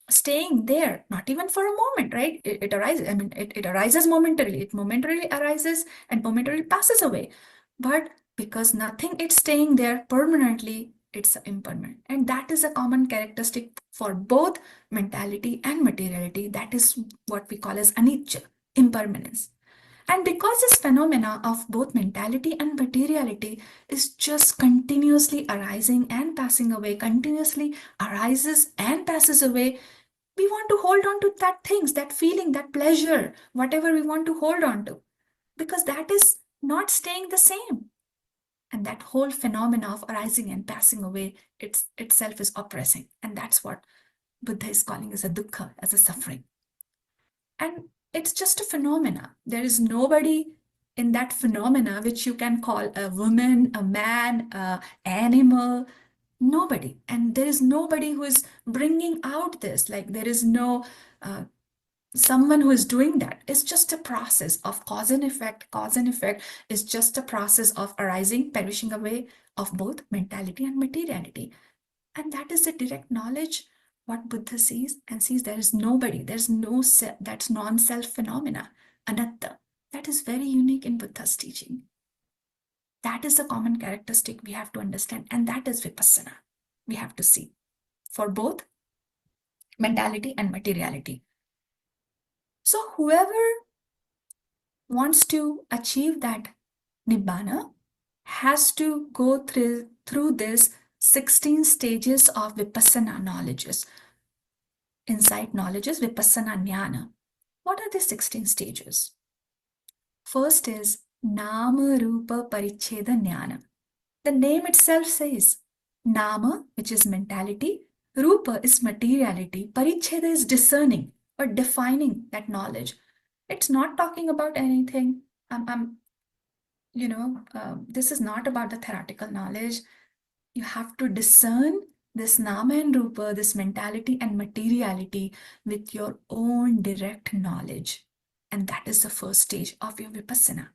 staying there, not even for a moment, right? It arises, it arises momentarily. It momentarily arises and momentarily passes away. But because nothing is staying there permanently, it's impermanent. And that is a common characteristic for both mentality and materiality. That is what we call as anicca, impermanence. And because this phenomena of both mentality and materiality is just continuously arising and passing away, continuously arises and passes away, we want to hold on to that things, that feeling, that pleasure, whatever we want to hold on to, because that is not staying the same. And that whole phenomena of arising and passing away, itself is oppressing. And that's what Buddha is calling as a dukkha, as a suffering. And it's just a phenomena. There is nobody in that phenomena which you can call a woman, a man, an animal, nobody. And there is nobody who is bringing out this. Like there is no someone who is doing that. It's just a process of cause and effect. Cause and effect is just a process of arising, perishing away of both mentality and materiality. And that is the direct knowledge what Buddha sees, and sees there is nobody, there's no that's non-self phenomena, anatta. That is very unique in Buddha's teaching. That is the common characteristic we have to understand, and that is Vipassana. We have to see for both mentality and materiality. So whoever wants to achieve that Nibbāna has to go through this 16 stages of Vipassana knowledges. Insight knowledges, Vipassanā jnana. What are the 16 stages? First is Nama Rupa Paricheda Jnana. The name itself says Nama, which is mentality, Rupa is materiality, Paricheda is discerning or defining that knowledge. It's not talking about anything. This is not about the theoretical knowledge. You have to discern this nama and rupa, this mentality and materiality with your own direct knowledge. And that is the first stage of your vipassana.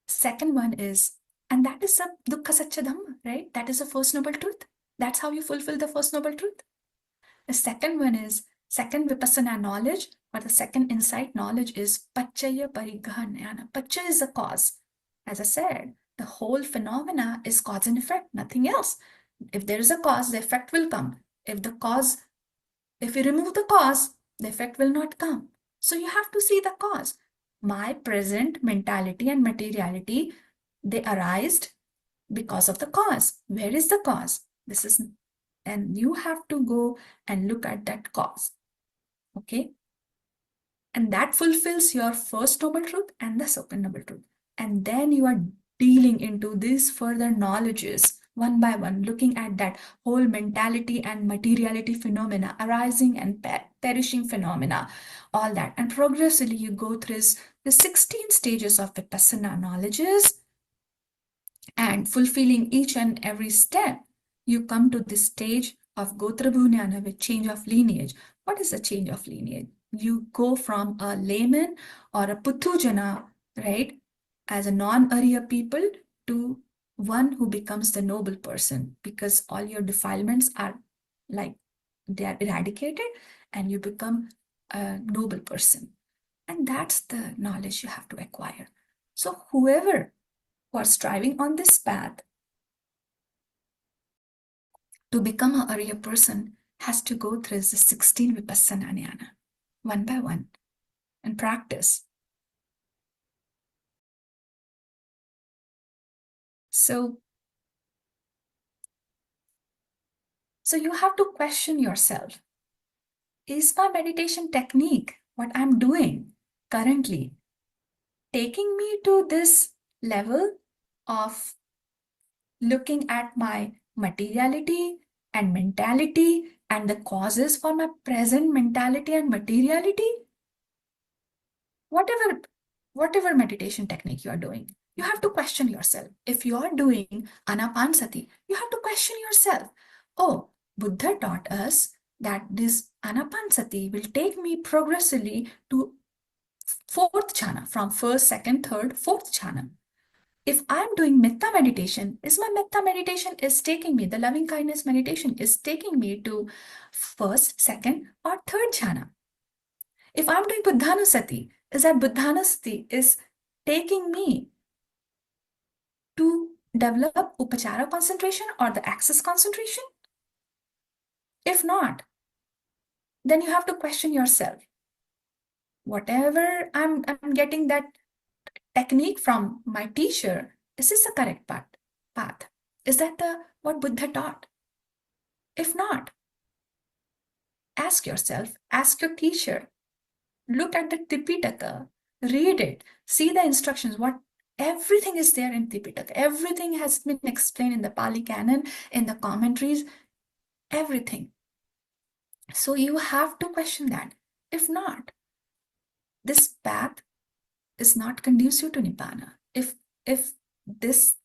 Second one is, and that is a dukkha satya dhamma, right? That is the first noble truth. That's how you fulfill the first noble truth. The second one is, second vipassana knowledge, or the second insight knowledge is pachaya pariggaha jnana. Pachaya is the cause. As I said, the whole phenomena is cause and effect, nothing else. If there is a cause, the effect will come. If you remove the cause, the effect will not come. So you have to see the cause. My present mentality and materiality, they arised because of the cause. Where is the cause? And you have to go and look at that cause. Okay? And that fulfills your first noble truth and the second noble truth. And then you are dealing into these further knowledges one by one, looking at that whole mentality and materiality phenomena, arising and perishing phenomena, all that. And progressively you go through the 16 stages of Vipassana knowledges, and fulfilling each and every step, you come to this stage of Gotra Bhunyana with change of lineage. What is the change of lineage? You go from a layman or a Puthujana, right, as a non-Arya people, to one who becomes the noble person, because all your defilements are like, they are eradicated and you become a noble person. And that's the knowledge you have to acquire. So whoever who are striving on this path to become an Arya person has to go through the 16 Vipassana jnana, one by one, and practice. So you have to question yourself. Is my meditation technique, what I'm doing currently, taking me to this level of looking at my materiality and mentality and the causes for my present mentality and materiality? Whatever meditation technique you are doing, you have to question yourself. If you are doing anapanasati, you have to question yourself. Oh, Buddha taught us that this anapanasati will take me progressively to fourth jhana, from first, second, third, fourth jhana. If I'm doing metta meditation, is my metta meditation is taking me, the loving kindness meditation is taking me to first, second, or third jhana? If I'm doing Buddhanusati, is that Buddhanusati is taking me to develop Upachara concentration or the access concentration? If not, then you have to question yourself. Whatever I'm getting that technique from my teacher, is this the correct path? Is that what Buddha taught? If not, ask yourself, ask your teacher, look at the Tipitaka, read it, see the instructions, everything is there in Tipitaka. Everything has been explained in the Pali Canon, in the commentaries, everything. So you have to question that. If not, this path is not conducive to Nibbāna. If this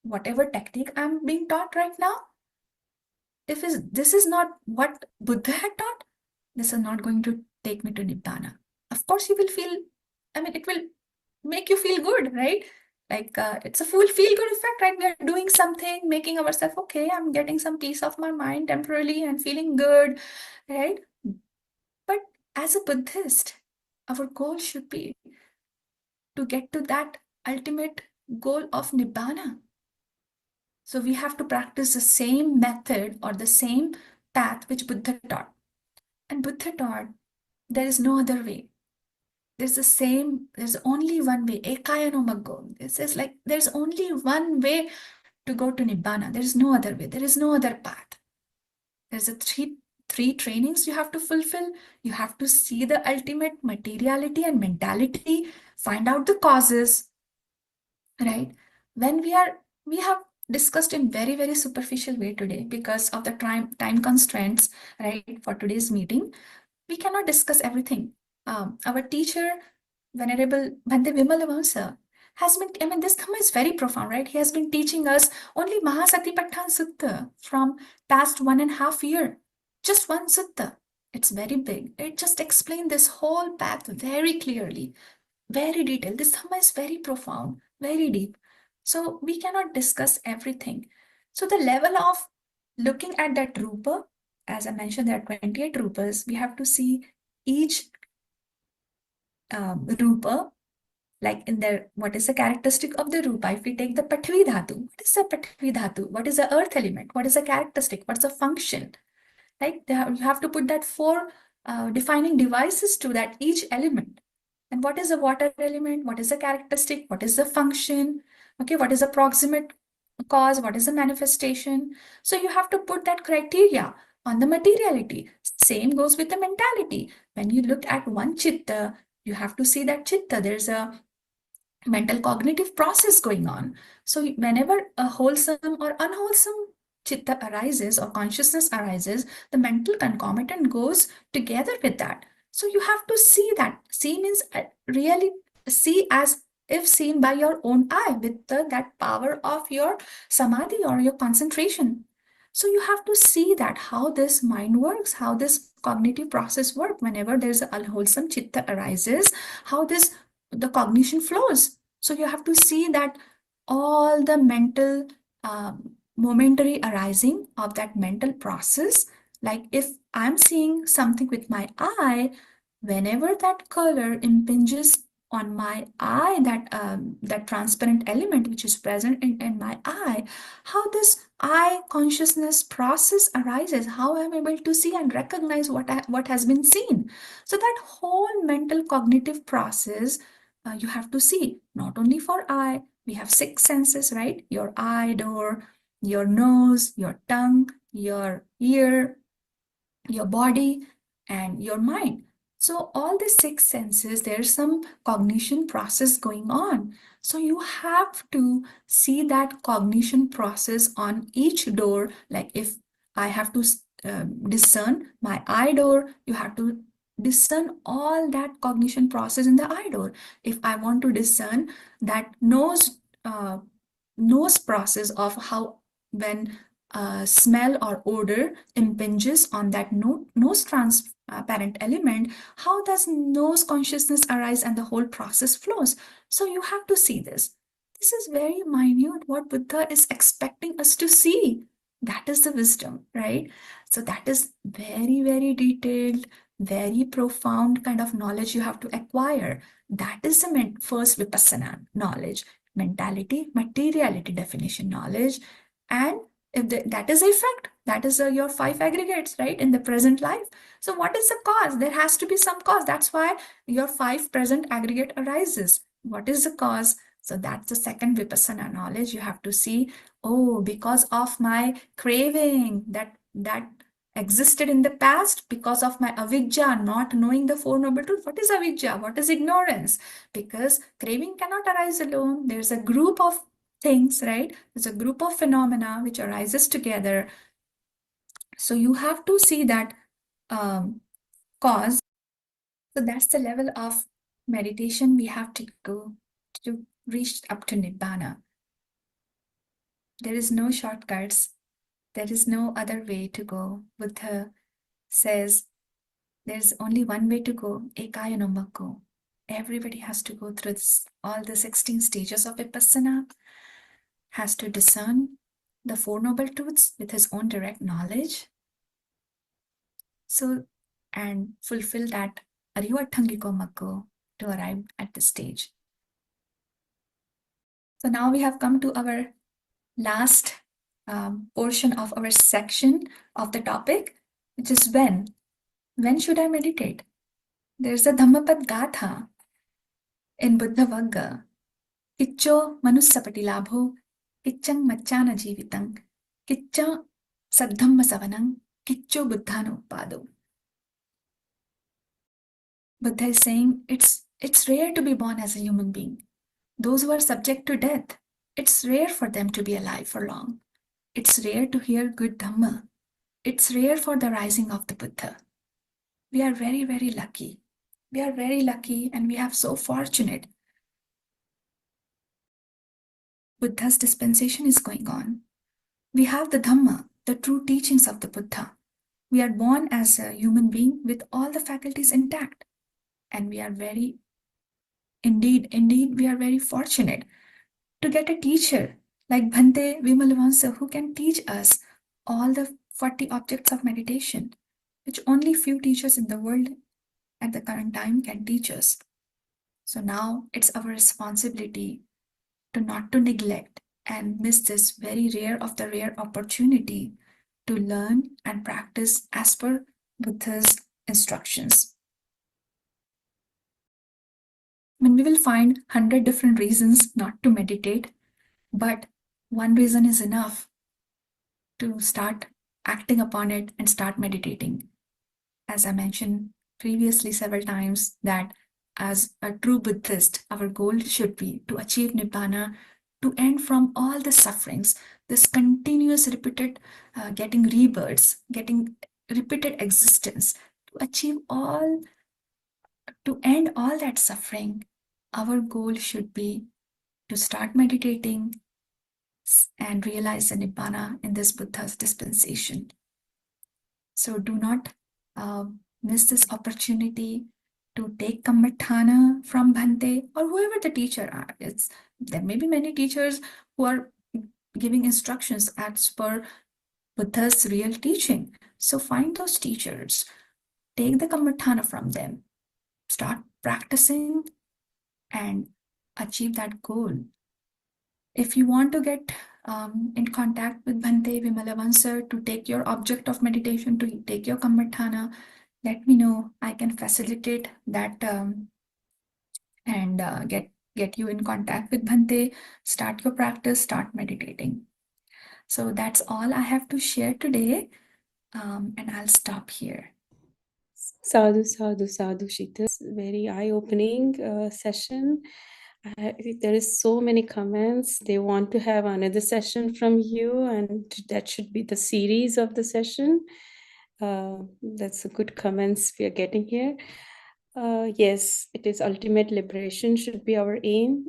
whatever technique I'm being taught right now, if this is not what Buddha had taught, this is not going to take me to Nibbāna. Of course, you will feel, it will make you feel good, right? Like it's a full feel-good effect, right? We are doing something, making ourselves, okay, I'm getting some peace of my mind temporarily and feeling good, right? But as a Buddhist, our goal should be to get to that ultimate goal of Nibbāna. So we have to practice the same method or the same path which Buddha taught. And Buddha taught there is no other way. There's only one way. Ekaya no maggo. This is like there's only one way to go to Nibbāna. There is no other way. There is no other path. There's three trainings you have to fulfill. You have to see the ultimate materiality and mentality, find out the causes, right? When we have discussed in very, very superficial way today because of the time constraints, right? For today's meeting, we cannot discuss everything. Our teacher, Venerable Bhante Vimalavansa, has been, I mean, this Dhamma is very profound, right? He has been teaching us only Mahasatipatthana Sutta from past 1.5 years. Just one sutta. It's very big. It just explained this whole path very clearly, very detailed. This Dhamma is very profound, very deep. So we cannot discuss everything. So the level of looking at that rupa, as I mentioned, there are 28 rupas. We have to see each rupa, like in there, what is the characteristic of the rupa? If we take the Pathvi Dhatu, what is the Pathvi Dhatu? What is the earth element? What is the characteristic? What's the function? Like you have to put that 4 defining devices to that each element. And what is the water element? What is the characteristic? What is the function? Okay, what is the proximate cause? What is the manifestation? So you have to put that criteria on the materiality. Same goes with the mentality. When you look at one chitta, you have to see that chitta. There's a mental cognitive process going on. So whenever a wholesome or unwholesome chitta arises or consciousness arises, the mental concomitant goes together with that. So you have to see that. See means really see as if seen by your own eye with that power of your samadhi or your concentration. So you have to see that how this mind works, how this cognitive process works. Whenever there's an unwholesome chitta arises, how the cognition flows. So you have to see that all the mental momentary arising of that mental process. Like if I'm seeing something with my eye, whenever that color impinges on my eye, that transparent element which is present in my eye, how this eye consciousness process arises, how I'm able to see and recognize what has been seen. So that whole mental cognitive process you have to see, not only for eye. We have 6 senses, right? Your eye door, your nose, your tongue, your ear, your body, and your mind. So all the 6 senses, there's some cognition process going on. So you have to see that cognition process on each door. Like if I have to discern my eye door, you have to discern all that cognition process in the eye door. If I want to discern that nose process of how when smell or odor impinges on that nose transparent element, how does nose consciousness arise and the whole process flows? So you have to see this. This is very minute what Buddha is expecting us to see. That is the wisdom, right? So that is very, very detailed, very profound kind of knowledge you have to acquire. That is the first Vipassana knowledge. Mentality, materiality definition knowledge, and if that is a fact, that is your 5 aggregates, right, in the present life. So what is the cause? There has to be some cause. That's why your 5 present aggregate arises. What is the cause? So that's the second Vipassana knowledge. You have to see, oh, because of my craving that existed in the past, because of my avidya, not knowing the Four Noble Truths. What is avidya? What is ignorance? Because craving cannot arise alone. There's a group of things, right? There's a group of phenomena which arises together. So you have to see that cause. So that's the level of meditation we have to go to reach up to Nibbāna. There is no shortcuts. There is no other way to go. Buddha says there's only one way to go, ekaya no maggo. Everybody has to go through all the 16 stages of Vipassana, has to discern the Four Noble Truths with his own direct knowledge. So, and fulfill that Arivatthangiko Maggo to arrive at this stage. So now we have come to our last portion of our section of the topic, which is when. When should I meditate? There's a Dhammapad Gatha in Buddha Vagga. Kiccho manussapati labho, kiccang machana jivitang, kiccha saddhamma savanang, kiccho buddhano pado. Buddha is saying it's rare to be born as a human being. Those who are subject to death, it's rare for them to be alive for long. It's rare to hear good Dhamma. It's rare for the rising of the Buddha. We are very, very lucky. We are very lucky and we are so fortunate Buddha's dispensation is going on. We have the Dhamma, the true teachings of the Buddha. We are born as a human being with all the faculties intact. And we are indeed, we are very fortunate to get a teacher like Bhante Vimalavansa who can teach us all the 40 objects of meditation, which only few teachers in the world at the current time can teach us. So now it's our responsibility to not to neglect and miss this very rare of the rare opportunity to learn and practice as per Buddha's instructions. I mean, we will find 100 different reasons not to meditate, but one reason is enough to start acting upon it and start meditating. As I mentioned previously several times, that as a true Buddhist, our goal should be to achieve Nibbāna, to end from all the sufferings, this continuous repeated getting rebirths, getting repeated existence, to achieve all, to end all that suffering. Our goal should be to start meditating and realize the Nibbāna in this Buddha's dispensation. So do not miss this opportunity to take Kammatthana from Bhante or whoever the teacher are. There may be many teachers who are giving instructions as per Buddha's real teaching. So find those teachers, take the Kammatthana from them, start practicing and achieve that goal. If you want to get in contact with Bhante Vimalavansa to take your object of meditation, to take your Kammatthana, let me know. I can facilitate that and get you in contact with Bhante, start your practice, start meditating. So that's all I have to share today, and I'll stop here. Sadhu, sadhu, sadhu, Sheetal. Very eye-opening session. There is so many comments. They want to have another session from you, and that should be the series of the session. That's a good comments we are getting here. Yes, it is ultimate liberation should be our aim.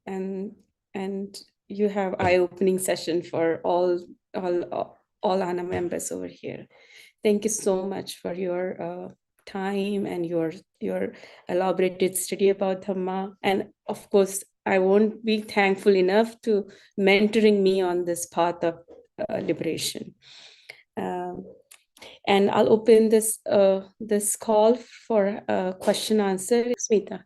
And you have eye-opening session for all AANA members over here. Thank you so much for your time and your elaborated study about Dhamma. And of course, I won't be thankful enough to mentoring me on this path of liberation. And I'll open this call for question answer. Smita.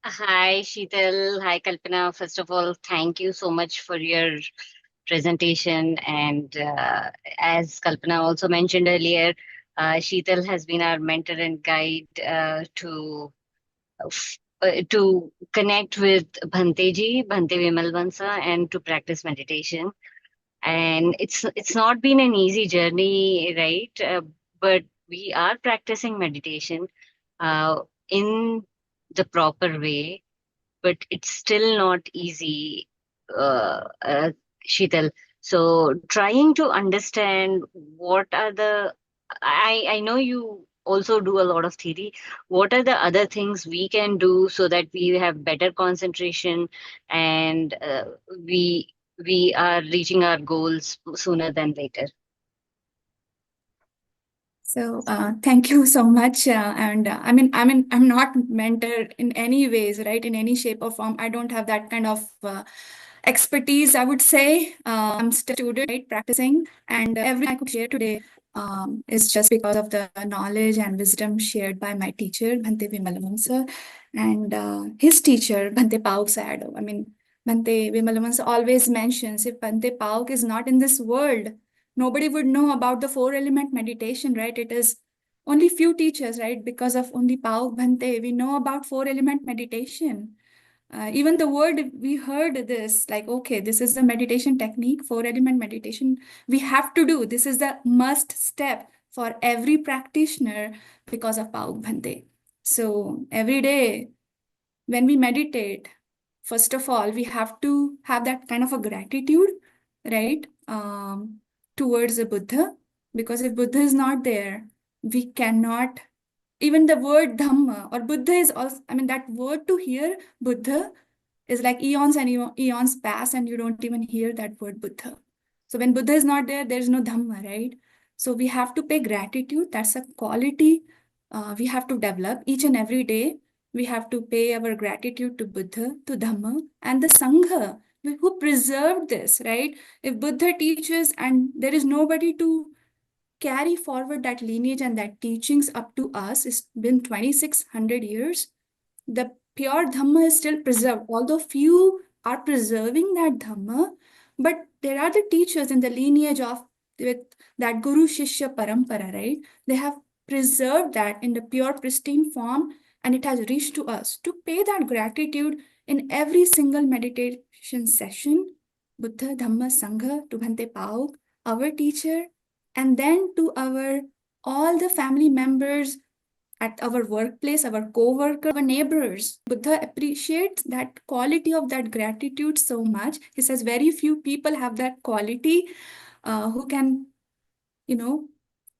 Hi, Sheetal. Hi, Kalpana. First of all, thank you so much for your presentation. And as Kalpana also mentioned earlier, Sheetal has been our mentor and guide to connect with Bhante Vimalavansa, and to practice meditation. And it's not been an easy journey, right? But we are practicing meditation in the proper way, but it's still not easy, Sheetal. So trying to understand what are the, I know you also do a lot of theory. What are the other things we can do so that we have better concentration and we are reaching our goals sooner than later? So thank you so much. And I mean, I'm not mentor in any ways, right? In any shape or form. I don't have that kind of expertise, I would say. I'm still a student, right, practicing. And everything I could share today is just because of the knowledge and wisdom shared by my teacher, Bhante Vimalavansa, and his teacher, Bhante Pauk Sayadaw. I mean, Bhante Vimalavansa always mentions, if Bhante Pauk is not in this world, nobody would know about the 4-element meditation, right? It is only few teachers, right? Because of only Pauk Bhante, we know about 4-element meditation. Even the word, we heard this, like, okay, this is the meditation technique, 4-element meditation. We have to do, this is the must step for every practitioner because of Pauk Bhante. So every day when we meditate, first of all, we have to have that kind of a gratitude, right? Towards the Buddha, because if Buddha is not there, we cannot, even the word Dhamma or Buddha is also, I mean, that word to hear Buddha, It's like eons and eons pass and you don't even hear that word Buddha. So when Buddha is not there, there's no Dhamma, right? So we have to pay gratitude. That's a quality we have to develop each and every day. We have to pay our gratitude to Buddha, to Dhamma, and the Sangha who preserved this, right? If Buddha teaches and there is nobody to carry forward that lineage and that teachings up to us, it's been 2600 years, the pure Dhamma is still preserved, although few are preserving that Dhamma, but there are the teachers in the lineage of with that Guru Shishya Parampara, right? They have preserved that in the pure, pristine form, and it has reached to us. To pay that gratitude in every single meditation session, Buddha, Dhamma, Sangha, to Bhante Pauk, our teacher, and then to our all the family members at our workplace, our co-workers, our neighbors. Buddha appreciates that quality of that gratitude so much. He says very few people have that quality who can,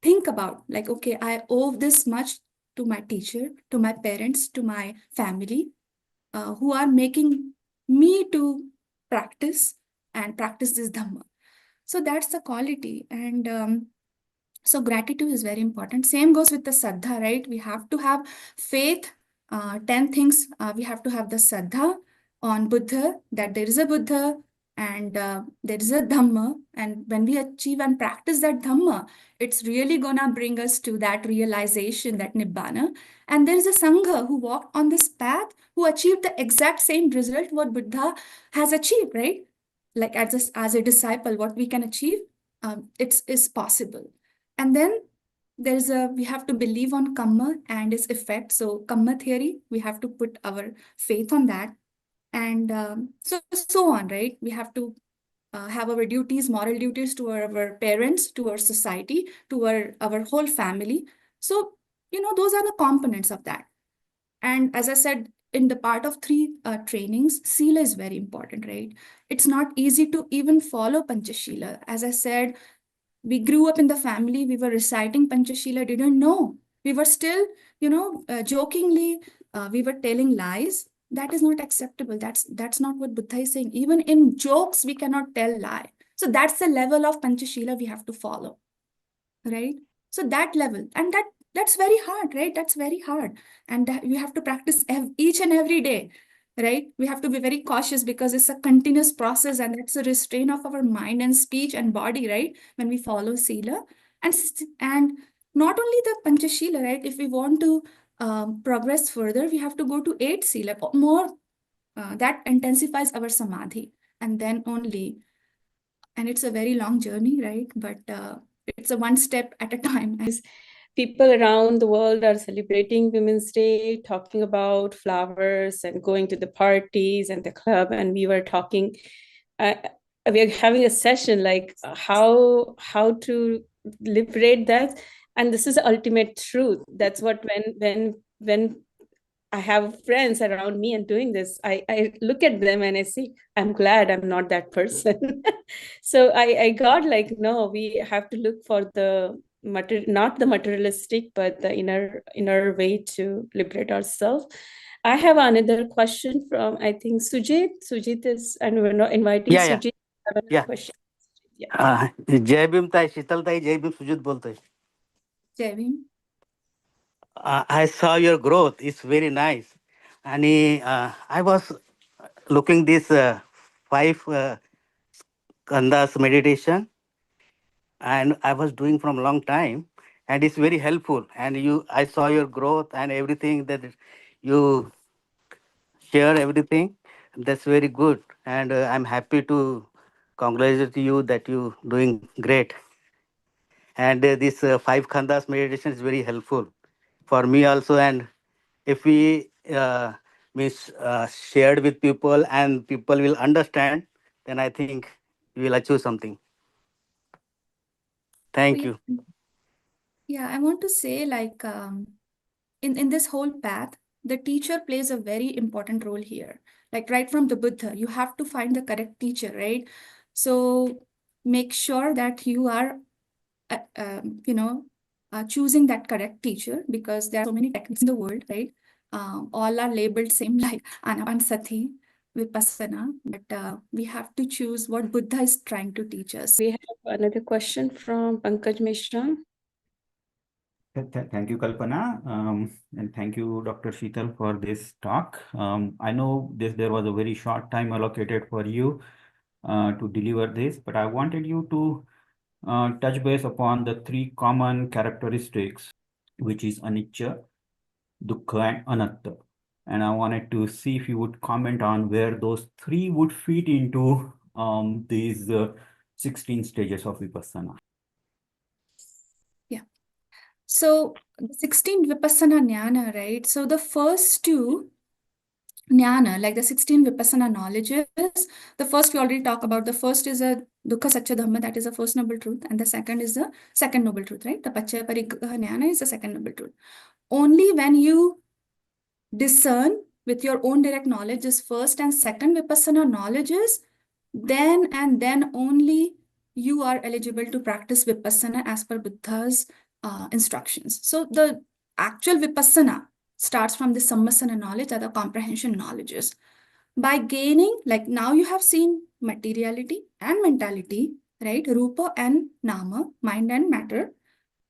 think about like, okay, I owe this much to my teacher, to my parents, to my family, who are making me to practice this Dhamma. So that's the quality. And so gratitude is very important. Same goes with the Saddha, right? We have to have faith. 10 things. We have to have the Saddha on Buddha, that there is a Buddha and there is a Dhamma. And when we achieve and practice that Dhamma, it's really gonna bring us to that realization, that Nibbāna. And there is a Sangha who walked on this path, who achieved the exact same result what Buddha has achieved, right? Like as a disciple, what we can achieve, it's possible. And then we have to believe on karma and its effect. So karma theory, we have to put our faith on that. And so on, right? We have to have our duties, moral duties to our parents, to our society, to our whole family. So, those are the components of that. And as I said, in the part of 3 trainings, Sila is very important, right? It's not easy to even follow Panchashila. As I said, we grew up in the family, we were reciting Panchashila, didn't know. We were still, jokingly, we were telling lies. That is not acceptable. That's not what Buddha is saying. Even in jokes, we cannot tell lie. So that's the level of Panchashila we have to follow, right? So that level, and that's very hard, right? That's very hard. And we have to practice each and every day, right? We have to be very cautious because it's a continuous process, and it's a restraint of our mind and speech and body, right? When we follow Sila. And not only the Panchashila, right? If we want to progress further, we have to go to 8 Sila, more that intensifies our Samadhi. And then only, and it's a very long journey, right? But it's a one step at a time. People around the world are celebrating Women's Day, talking about flowers and going to the parties and the club. And we were talking, we are having a session like how to liberate that. And this is the ultimate truth. That's what when I have friends around me and doing this, I look at them and I say, I'm glad I'm not that person. So I got like, no, we have to look for the not the materialistic, but the inner way to liberate ourselves. I have another question from, I think, Sujit. Sujit is, and we're not inviting Yeah, yeah, Sujit. I have another yeah. question. Yeah. जय भीम ताई, शीतल ताई, जय भीम सुजित बोलतोय. Jai Bhim. I saw your growth. It's very nice. And I was looking this 5 khandas meditation, and I was doing from a long time, and it's very helpful. And I saw your growth and everything that you share everything. That's very good, and I'm happy to congratulate you that you doing great. And this 5 khandas meditation is very helpful for me also. And if we shared with people and people will understand, then I think we will achieve something. Thank you. Yeah, I want to say, like, in this whole path, the teacher plays a very important role here. Like right from the Buddha, you have to find the correct teacher, right? So make sure that you are, choosing that correct teacher, because there are so many techniques in the world, right? All are labeled same, like Anapan Sati. Vipassana, but we have to choose what Buddha is trying to teach us. We have another question from Pankaj Meshram. Thank you, Kalpana, and thank you, Dr. Sheetal, for this talk. I know there was a very short time allocated for you to deliver this, but I wanted you to touch base upon the three common characteristics, which is anicca, dukkha, and anatta. And I wanted to see if you would comment on where those three would fit into these 16 stages of Vipassana. So the 16 Vipassana Jnana, right? So the first two Jnana, like the 16 Vipassana knowledges, the first we already talked about. The first is a Dukkha Satya Dhamma, that is the first noble truth. And the second is the second noble truth, right? The Pachaya Parigraha Jnana is the second noble truth. Only when you discern with your own direct knowledge is first and second Vipassana knowledges, then and then only you are eligible to practice Vipassana as per Buddha's instructions. So the actual Vipassana starts from the Sammasana knowledge, or the comprehension knowledges. By gaining, like now you have seen materiality and mentality, right? Rupa and Nama, mind and matter.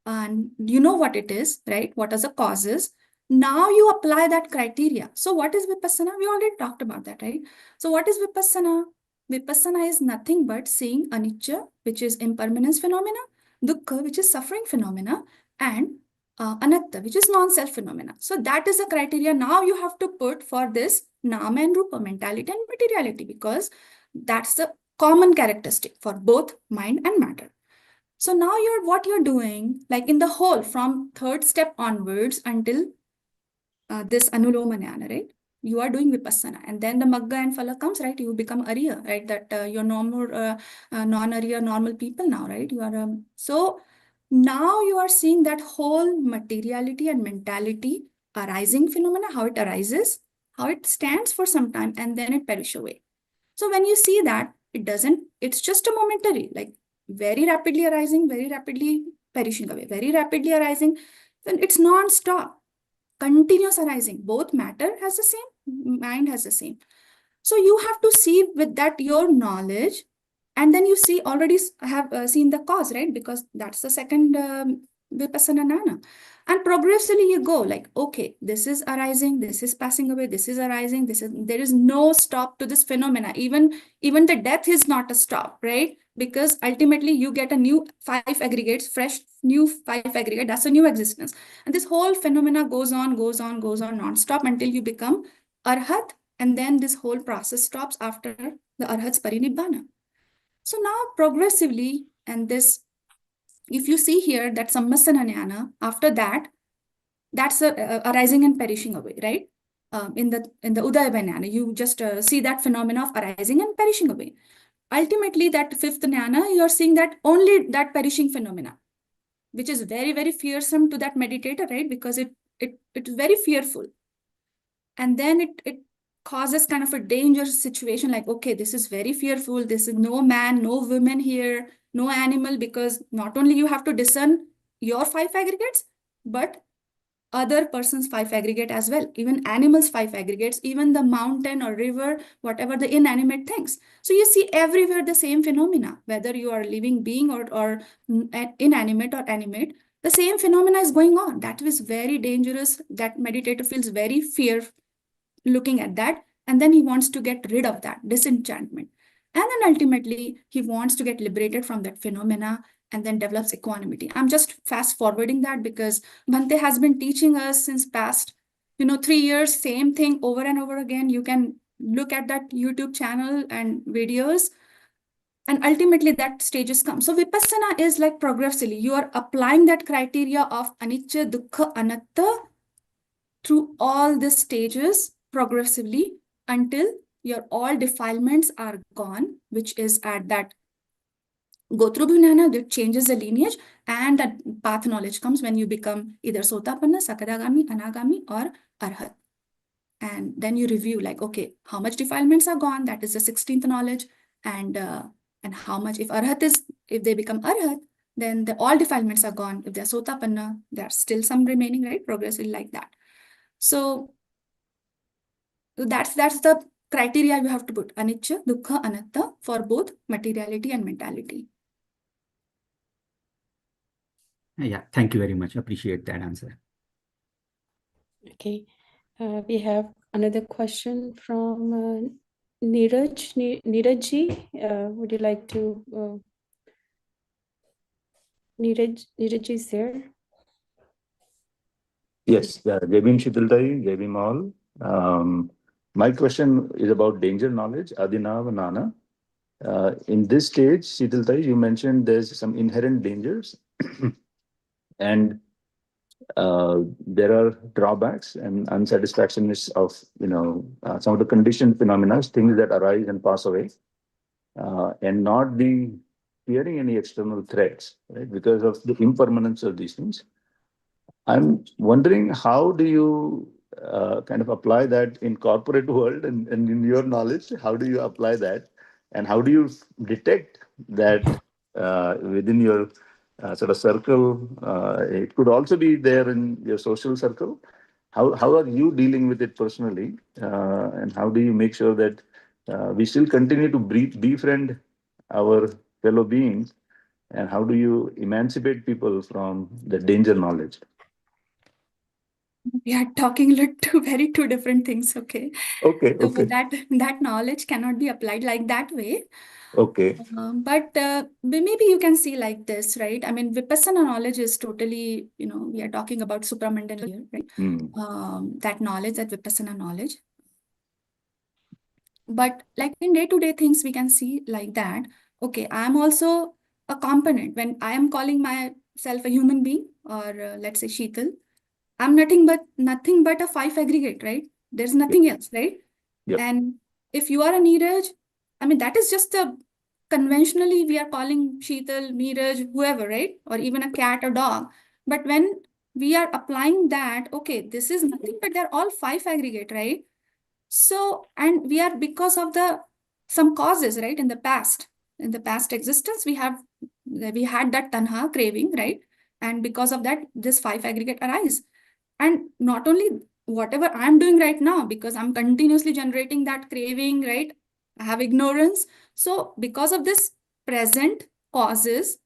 And you know what it is, right? What are the causes? Now you apply that criteria. So what is Vipassana? We already talked about that, right? So what is Vipassana? Vipassana is nothing but seeing anicca, which is impermanence phenomena, dukkha, which is suffering phenomena, and anatta, which is non-self phenomena. So that is the criteria now you have to put for this nama and rupa, mentality and materiality, because that's the common characteristic for both mind and matter. So now what you're doing, like in the whole, from third step onwards until this Anuloma Jnana, right? You are doing Vipassana, and then the Magga and Phala comes, right? You become Arya, right? That you're no more non-Arya, normal people now, right? You are so now you are seeing that whole materiality and mentality arising phenomena, how it arises, how it stands for some time, and then it perishes away. So when you see that, it's just a momentary, like very rapidly arising, very rapidly perishing away, very rapidly arising, then it's non-stop, continuous arising. Both matter has the same, mind has the same. So you have to see with that your knowledge, and then you see already have seen the cause, right? Because that's the second Vipassana Jnana. And progressively you go like, okay, this is arising, this is passing away, this is arising, there is no stop to this phenomena. Even the death is not a stop, right? Because ultimately you get a new 5 aggregates, fresh new 5 aggregate, that's a new existence. And this whole phenomena goes on non-stop until you become Arhat. And then this whole process stops after the Arhat's Parinibbāna. So now progressively, and this, if you see here that Sammasana Jnana, after that, that's arising and perishing away, right? In the Udayava Jnana, you just see that phenomena of arising and perishing away. Ultimately, that fifth Jnana, you're seeing that only that perishing phenomena, which is very, very fearsome to that meditator, right? Because it's very fearful. And then it causes kind of a dangerous situation, like, okay, this is very fearful, this is no man, no woman here, no animal, because not only you have to discern your 5 aggregates, but other person's 5 aggregate as well, even animals' 5 aggregates, even the mountain or river, whatever the inanimate things. So you see everywhere the same phenomena, whether you are a living being or inanimate or animate, the same phenomena is going on. That is very dangerous. That meditator feels very fear looking at that, and then he wants to get rid of that disenchantment, and then ultimately he wants to get liberated from that phenomena and then develops equanimity. I'm just fast forwarding that because Bhante has been teaching us since past 3 years, same thing over and over again. You can look at that YouTube channel and videos, and ultimately that stages come. So Vipassana is like progressively you are applying that criteria of anicca, dukkha, anatta through all the stages progressively until your all defilements are gone, which is at that Gotrabhu Jnana that changes the lineage, and that path knowledge comes when you become either Sotapanna, Sakadagami, Anagami, or Arhat. And then you review like, okay, how much defilements are gone? That is the 16th knowledge. And how much, if they become Arhat, then all defilements are gone. If they're Sotapanna, there's still some remaining, right? Progressively like that. So that's the criteria you have to put, anicca, dukkha, anatta, for both materiality and mentality. Yeah, thank you very much. Appreciate that answer. Okay. We have another question from Neeraj. Neeraj-ji, would you like to? Neeraj is there? Yes, Jai Bhim Shitaltai, Jai Bhim all. My question is about danger knowledge, Adina. In this stage, Shitaltai, you mentioned there's some inherent dangers and there are drawbacks and unsatisfactoriness of some of the conditioned phenomena, things that arise and pass away, and not be fearing any external threats, right? Because of the impermanence of these things. I'm wondering, how do you kind of apply that in corporate world and in your knowledge? How do you apply that, and how do you detect that within your sort of circle? It could also be there in your social circle. How are you dealing with it personally, and how do you make sure that we still continue to befriend our fellow beings, and how do you emancipate people from the danger knowledge? We are talking two different things, okay? Okay, So okay, that knowledge cannot be applied like that way. okay. But maybe you can see like this, right? I mean, Vipassana knowledge is totally, we are talking about supramundane here, right? That knowledge, that Vipassana knowledge. But like in day-to-day things, we can see like that. Okay, I'm also a component. When I am calling myself a human being, or let's say Sheetal, I'm nothing but a 5 aggregate, right? There's nothing else, right? Yep. And if you are a Neeraj, I mean, that is just conventionally we are calling Sheetal, Neeraj, whoever, right? Or even a cat or dog. But when we are applying that, okay, this is nothing but they're all 5 aggregate, right? So, and we are, because of some causes, right? In the past existence, we had that tanha craving, right? And because of that, this 5 aggregate arise. And not only whatever I'm doing right now, because I'm continuously generating that craving, right? I have ignorance. So because of this, present causes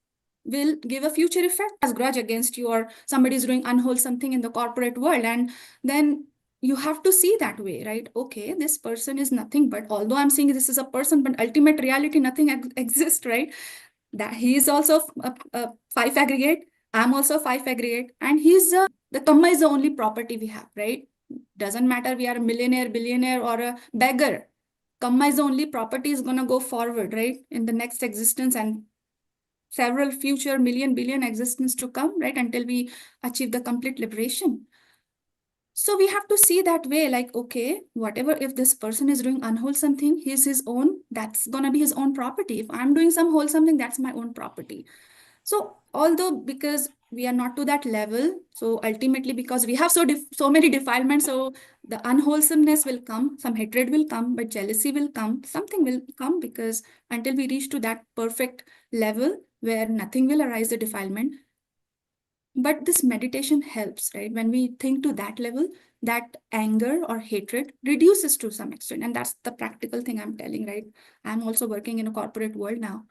will give a future effect as grudge against you, or somebody is doing unwholesome thing in the corporate world. And then you have to see that way, right? Okay, this person is nothing but, although I'm saying this is a person, but ultimate reality, nothing exists, right? That he is also a 5 aggregate. I'm also 5 aggregate, and the kamma is the only property we have, right? Doesn't matter we are a millionaire, billionaire, or a beggar. Kamma is the only property is gonna go forward, right? In the next existence and several future million, billion existence to come, right? Until we achieve the complete liberation. So we have to see that way, like, okay, whatever, if this person is doing unwholesome thing, he's his own, that's gonna be his own property. If I'm doing some wholesome thing, that's my own property. So although, because we are not to that level, so ultimately because we have so many defilements, so the unwholesomeness will come, some hatred will come, but jealousy will come, something will come, because until we reach to that perfect level where nothing will arise the defilement. But this meditation helps, right? When we think to that level, that anger or hatred reduces to some extent. And that's the practical thing I'm telling, right? I'm also working in a corporate world now.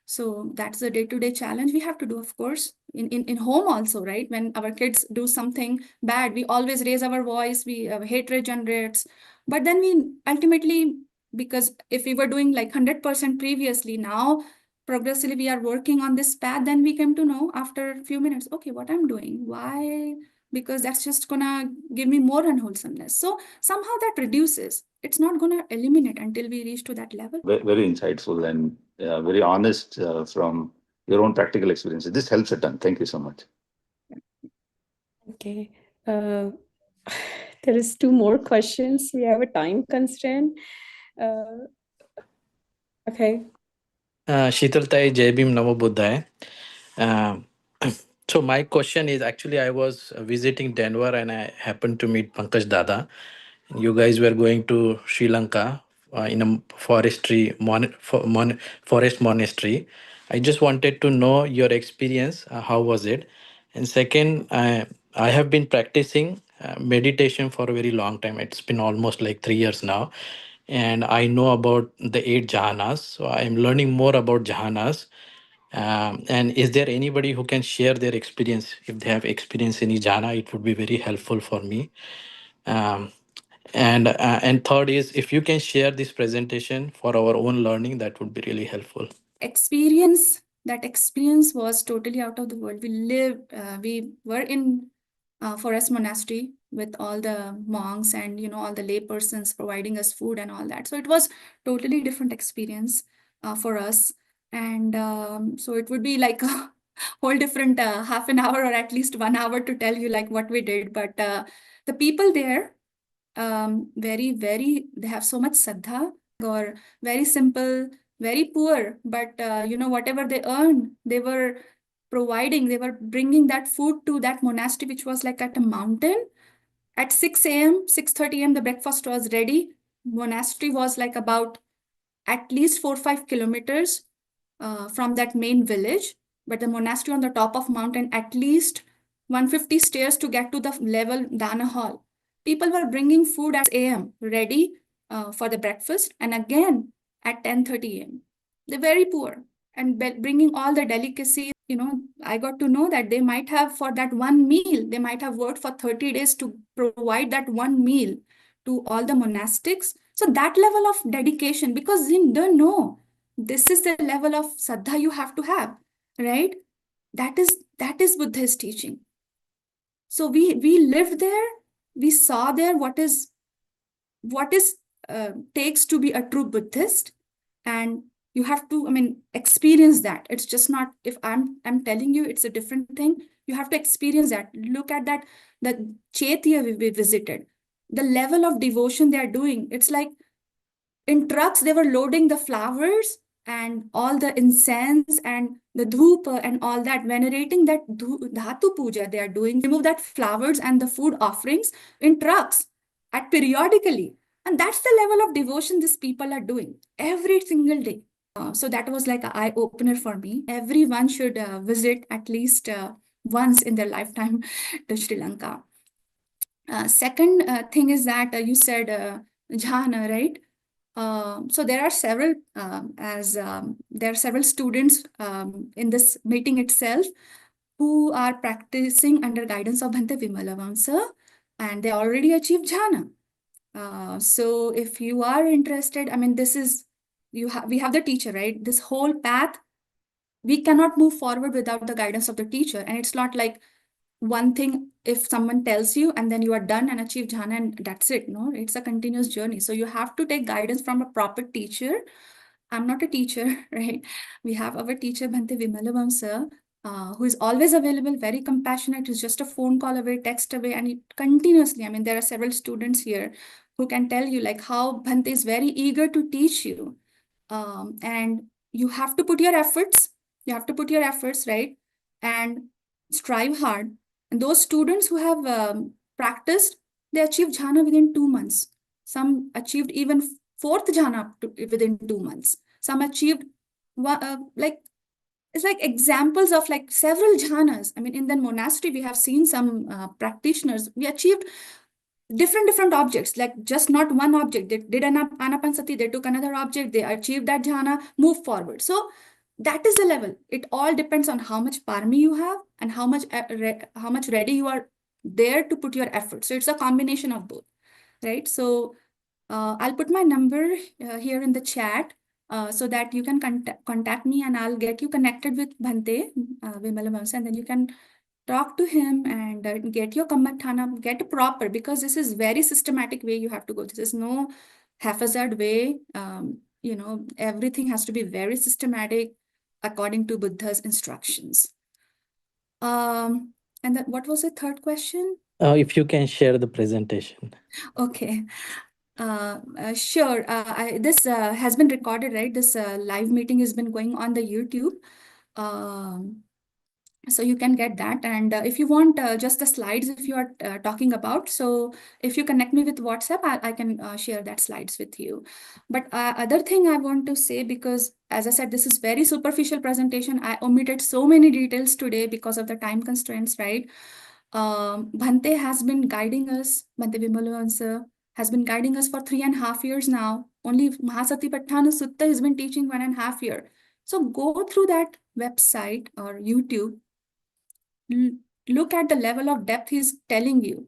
So that's the day-to-day challenge we have to do, of course, in home also, right? When our kids do something bad, we always raise our voice, hatred generates. But then we ultimately, because if we were doing like 100% previously, now progressively we are working on this path, then we came to know after a few minutes, okay, what I'm doing, why? Because that's just gonna give me more unwholesomeness. So somehow that reduces. It's not gonna eliminate until we reach to that level. Very insightful and very honest from your own practical experiences. This helps a ton. Thank you so much. Okay. There is 2 more questions. We have a time constraint. Okay. Sheetal Tai, Jai Bhim, Namo Buddhaya. So my question is, actually I was visiting Denver and I happened to meet Pankaj Dada. You guys were going to Sri Lanka in a forest monastery. I just wanted to know your experience. How was it? And second, I have been practicing meditation for a very long time. It's been almost like 3 years now. and I know about the 8 jhanas. So I am learning more about jhanas. And is there anybody who can share their experience? If they have experience in jhana, it would be very helpful for me. Um, and third is, if you can share this presentation for our own learning, that would be really helpful. That experience was totally out of the world. We were in Forest Monastery with all the monks and all the lay persons providing us food and all that. So it was totally different experience for us. And so it would be like a whole different half an hour or at least 1 hour to tell you like what we did. But the people there, they have so much saddha, or very simple, very poor, but whatever they earned, they were bringing that food to that monastery, which was like at a mountain. At 6 a.m., 6:30 a.m., the breakfast was ready. Monastery was like about at least 4-5 kilometers from that main village, but the monastery on the top of mountain, at least 150 stairs to get to the level Dana hall. People were bringing food at 6 a.m. ready for the breakfast, and again at 10:30 a.m. They're very poor and bringing all the delicacies. I got to know that they might have, for that one meal, they might have worked for 30 days to provide that one meal to all the monastics. So that level of dedication, because you don't know, this is the level of saddha you have to have, right? That is Buddha's teaching. So we lived there, we saw there what is takes to be a true Buddhist, and you have to, experience that. It's just not, if I'm telling you, it's a different thing. You have to experience that. Look at that, the Chaitya we visited, the level of devotion they are doing. It's like in trucks, they were loading the flowers and all the incense and the dhupa and all that, venerating that dhatu puja they are doing. Remove that flowers and the food offerings in trucks at periodically. And that's the level of devotion these people are doing every single day. So that was like an eye-opener for me. Everyone should visit at least once in their lifetime to Sri Lanka. Second thing is that you said jhana, right? So there are several, there are several students in this meeting itself who are practicing under guidance of Bhante Vimalavansa, and they already achieved jhana. So if you are interested, this is, we have the teacher, right? This whole path, we cannot move forward without the guidance of the teacher. And it's not like one thing, if someone tells you and then you are done and achieve jhana and that's it. No, it's a continuous journey. So you have to take guidance from a proper teacher. I'm not a teacher, right? We have our teacher, Bhante Vimalavansa, who is always available, very compassionate. It's just a phone call away, text away, and it continuously, there are several students here who can tell you like how Bhante is very eager to teach you. And you have to put your efforts. You have to put your efforts, right? And strive hard. And those students who have practiced, they achieved jhana within 2 months. Some achieved even 4th jhana within 2 months. Some achieved it's like examples of like several jhanas. In the monastery, we have seen some practitioners. We achieved different objects, like just not one object. They did an anapansati, they took another object, they achieved that jhana, move forward. So that is the level. It all depends on how much parami you have and how much ready you are there to put your effort. So it's a combination of both, right? So I'll put my number here in the chat so that you can contact me, and I'll get you connected with Bhante Vimalavansa, and then you can talk to him and get your kammatthana, get proper, because this is very systematic way you have to go. This is no haphazard way. Everything has to be very systematic according to Buddha's instructions. And then what was the third question? If you can share the presentation. Okay. Sure. This has been recorded, right? This live meeting has been going on the YouTube. So you can get that. And if you want just the slides, if you are talking about, so if you connect me with WhatsApp, I can share that slides with you. But other thing I want to say, because as I said, this is very superficial presentation. I omitted so many details today because of the time constraints, right? Bhante has been guiding us, Bhante Vimalavansa has been guiding us for 3.5 years now only Mahasatipatthana Sutta has been teaching 1.5 years. So go through that website or YouTube, look at the level of depth he's telling you,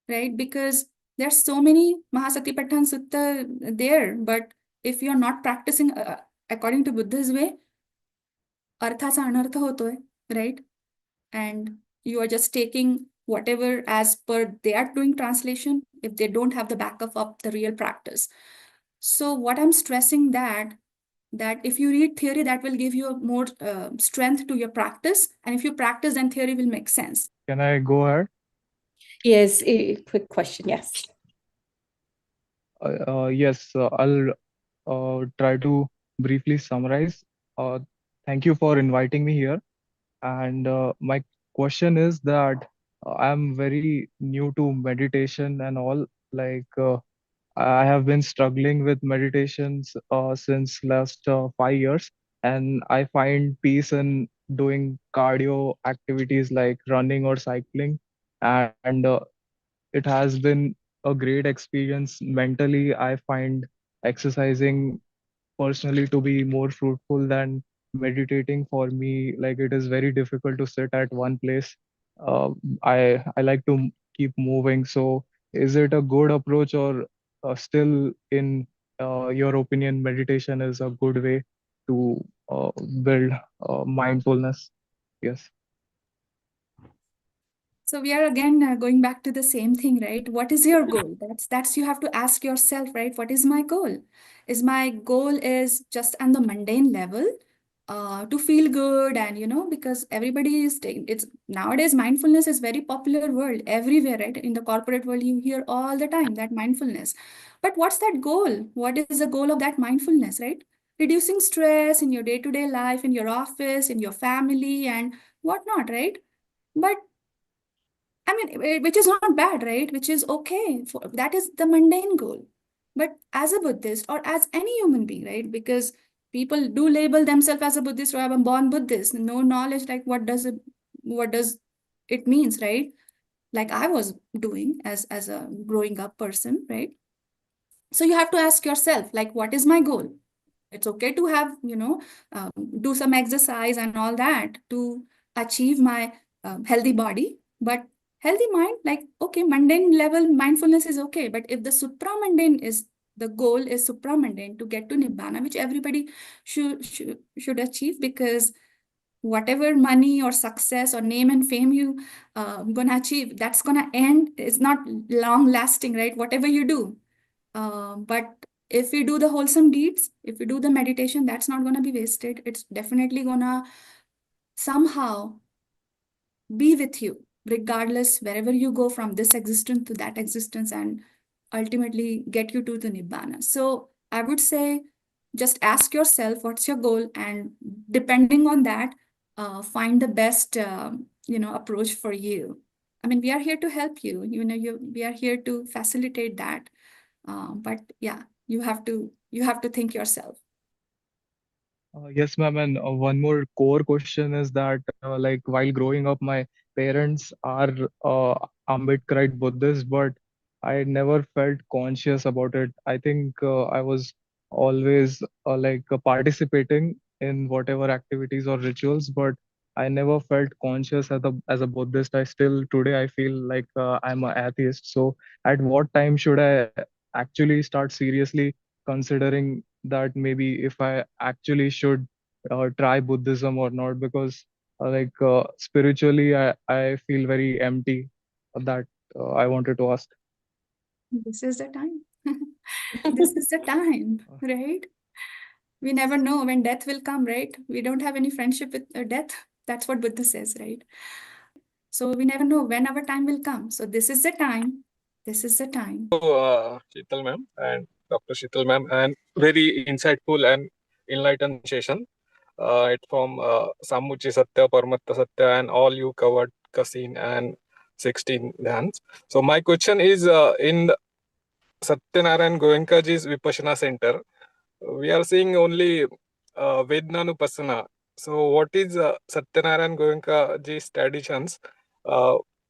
right? Because there's so many Mahasatipatthana Sutta there, but if you're not practicing according to Buddha's way, arthacha anartha hotoy, right? And you are just taking whatever as per they are doing translation if they don't have the backup of the real practice. So what I'm stressing that if you read theory, that will give you more strength to your practice, and if you practice, then theory will make sense. Can I go ahead? Yes, a quick question. Yes. Yes, I'll try to briefly summarize. Thank you for inviting me here. And my question is that I'm very new to meditation and all. Like, I have been struggling with meditations since last 5 years, and I find peace in doing cardio activities like running or cycling. And it has been a great experience mentally. I find exercising personally to be more fruitful than meditating. For me, like, it is very difficult to sit at one place. uh, I like to keep moving. So is it a good approach, or still, in your opinion, meditation is a good way to build mindfulness? Yes. So we are again going back to the same thing, right? What is your goal? That's you have to ask yourself, right? What is my goal? Is my goal is just on the mundane level, to feel good, and because everybody is taking it's nowadays mindfulness is very popular world everywhere, right? In the corporate world, you hear all the time that mindfulness. But what's that goal? What is the goal of that mindfulness, right? Reducing stress in your day-to-day life, in your office, in your family, and whatnot, right? But I mean, which is not bad, right? Which is okay. That is the mundane goal. But as a Buddhist or as any human being, right? Because people do label themselves as a Buddhist or I'm born Buddhist, no knowledge, like what does it means, right? Like I was doing as a growing up person, right? So you have to ask yourself, like, what is my goal? It's okay to have, um, do some exercise and all that to achieve my healthy body, but healthy mind, like, okay, mundane level mindfulness is okay. But if the supramundane is the goal is supramundane to get to Nibbāna, which everybody should achieve, because whatever money or success or name and fame you gonna achieve, that's gonna end. It's not long lasting, right? Whatever you do. But if we do the wholesome deeds, if we do the meditation, that's not going to be wasted. It's definitely going to somehow be with you, regardless wherever you go from this existence to that existence, and ultimately get you to the Nibbāna. So I would say just ask yourself what's your goal, and depending on that, find the best approach for you. I mean, we are here to help you. We are here to facilitate that. But yeah, you have to think yourself. Yes, ma'am. And one more core question is that, like, while growing up, my parents are Ambedkarite Buddhists, but I never felt conscious about it. I think I was always participating in whatever activities or rituals, but I never felt conscious as a Buddhist. I still today I feel like I'm an atheist. So, at what time should I actually start seriously considering that maybe if I actually should try Buddhism or not? Because spiritually, I feel very empty. That I wanted to ask. This is the time. This is the time, right? We never know when death will come, right? We don't have any friendship with death. That's what Buddha says, right? So we never know when our time will come. So this is the time. This is the time. Sheetal ma'am and Dr. Sheetal ma'am, and very insightful and enlightened session. It from Sammuchi Satya, Paramatta Satya, and all you covered, Kasin and 16 dhans. So my question is, in Satyanarayan Goenkaji's Vipassanā Center, we are seeing only Vedananupassana. So what is Satyanarayan Goenkaji's traditions,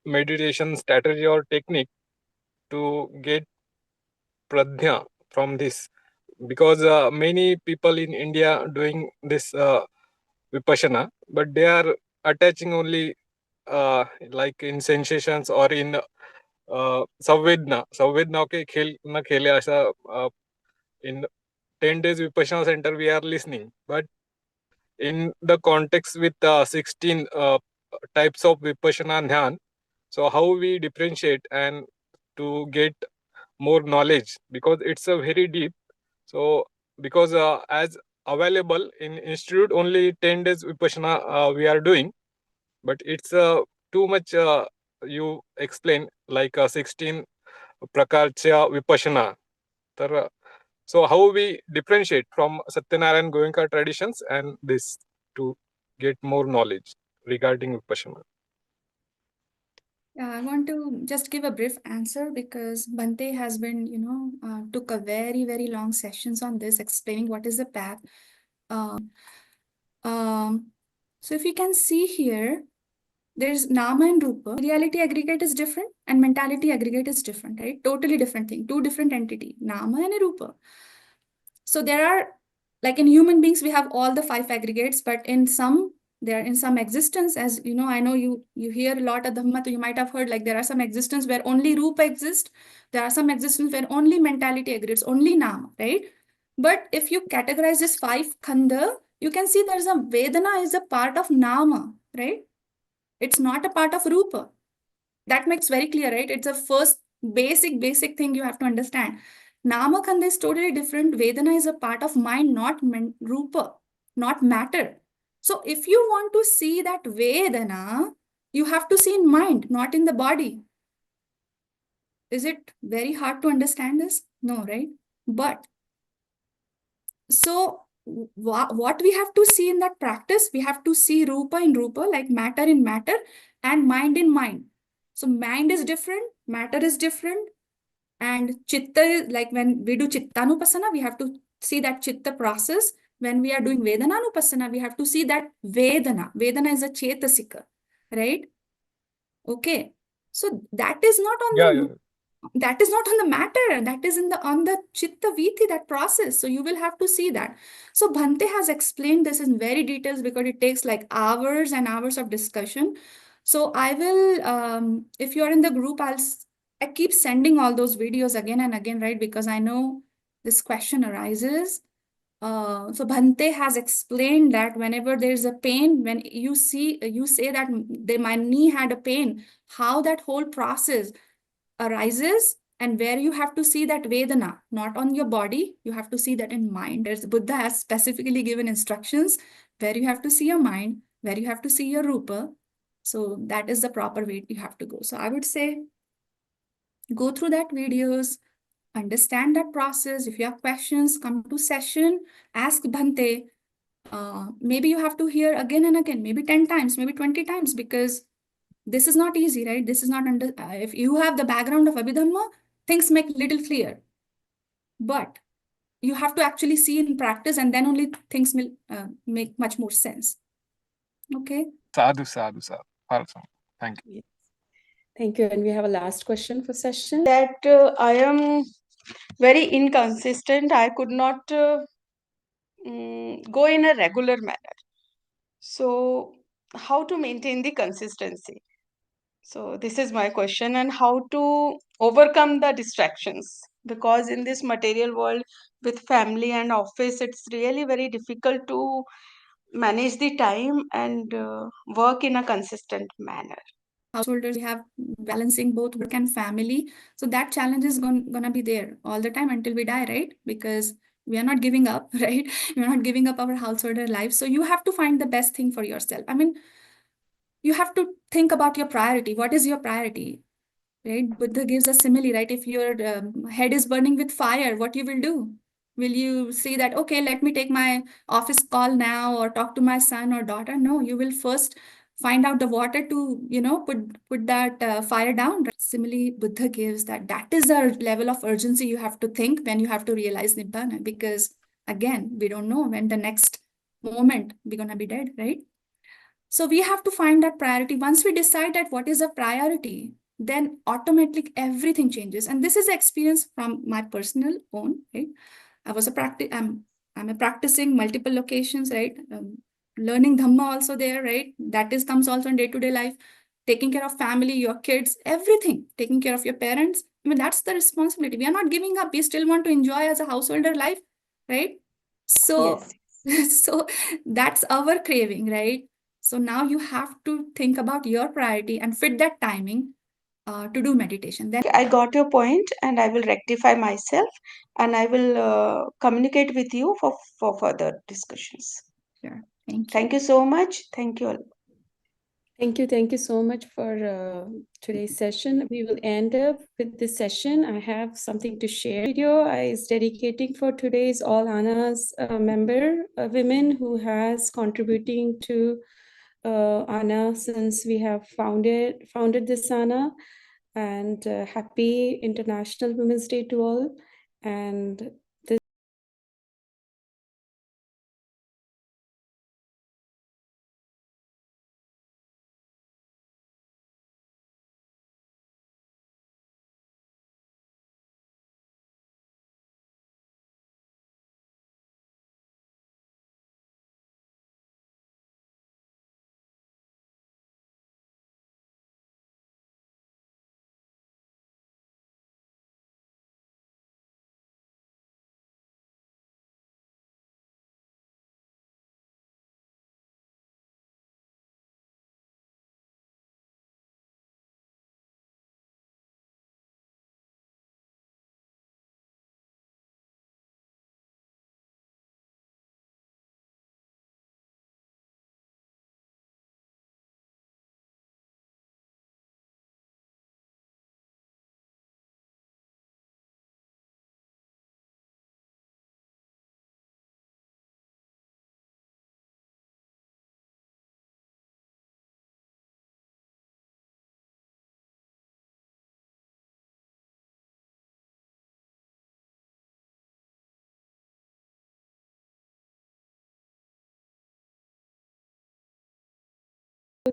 meditation strategy or technique to get pradnya from this? because many people in India doing this Vipassana, but they are attaching only like in sensations or in संवेदना के खेल न खेले असा in 10 days Vipassana center we are listening, but in the context with 16 types of Vipassana Dhyan, so how we differentiate and to get more knowledge, because it's a very deep. So because as available in institute only 10 days Vipassana we are doing, but it's too much you explain like 16 prakarcha Vipassana. So how we differentiate from Satyanarayan Goenka traditions and this to get more knowledge regarding Vipassana? Yeah, I want to just give a brief answer because Bhante has been, took a very, very long sessions on this, explaining what is the path. So if you can see here, there's Nama and Rupa. Reality aggregate is different and mentality aggregate is different, right? Totally different thing, two different entity, Nama and Rupa. So there are, like in human beings, we have all the 5 aggregates, but they're in some existence, as you know, I know you hear a lot of Dhamma, so you might have heard like there are some existence where only Rupa exists. There are some existence where only mentality exists, only Nama, right? But if you categorize this 5 Khanda, you can see there's a Vedana is a part of Nama, right? It's not a part of Rupa. That makes very clear, right? It's a first basic thing you have to understand. Nama Khanda is totally different. Vedana is a part of mind, not Rupa, not matter. So if you want to see that Vedana, you have to see in mind, not in the body. Is it very hard to understand this? No, right? But so what we have to see in that practice, we have to see Rupa in Rupa, like matter in matter, and mind in mind. So mind is different, matter is different, and chitta is like when we do chittanupassana, we have to see that chitta process. When we are doing vedananupassana, we have to see that vedana. Vedana is a chetasika, right? Okay. So that is not on the that is not on the matter, that is on the chitta viti, that process. So you will have to see that. So Bhante has explained this in very details because it takes like hours and hours of discussion. So I will, if you're in the group, I keep sending all those videos again and again, right? Because I know this question arises. So Bhante has explained that whenever there's a pain, when you say that my knee had a pain, how that whole process arises and where you have to see that Vedana, not on your body, you have to see that in mind. Buddha has specifically given instructions where you have to see your mind, where you have to see your Rupa. So that is the proper way you have to go. So I would say, go through that videos, understand that process. If you have questions, come to session, ask Bhante. Maybe you have to hear again and again, maybe 10 times, maybe 20 times, because this is not easy, right? This is not if you have the background of Abhidhamma, things make little clear. But you have to actually see in practice, and then only things will make much more sense. Okay. Sadhu. Thank you. Yes. Thank you. And we have a last question for session. That I am very inconsistent. I could not go in a regular manner. So, how to maintain the consistency? So, this is my question, and how to overcome the distractions, because in this material world with family and office, it's really very difficult to manage the time and work in a consistent manner. Householders, we have balancing both work and family. So that challenge is gonna be there all the time until we die, right? Because we are not giving up, right? We're not giving up our householder life. So you have to find the best thing for yourself. I mean, you have to think about your priority. What is your priority? Right? Buddha gives a simile, right? If your head is burning with fire, what you will do? Will you say that, okay, let me take my office call now or talk to my son or daughter? No, you will first find out the water to, put that fire down. Right? Similarly, Buddha gives that is the level of urgency you have to think when you have to realize Nibbāna, because again, we don't know when the next moment we're going to be dead, right? So we have to find that priority. Once we decide that what is a priority, then automatically everything changes. And this is the experience from my personal own, right? I'm a practicing multiple locations, right? Learning Dhamma also there, right? That comes also in day-to-day life. Taking care of family, your kids, everything. Taking care of your parents. I mean, that's the responsibility. We are not giving up. We still want to enjoy as a householder life, right? So, Yes. so that's our craving, right? So now you have to think about your priority and fit that timing to do meditation. Then I got your point, and I will rectify myself, and I will communicate with you for further discussions. sure. Thank you. Thank you so much. Thank you all. Thank you so much for today's session. We will end up with this session. I have something to share. Video I is dedicating for today's All ANA's member women who has contributing to ANA since we have founded this ANA. And happy International Women's Day to all. And this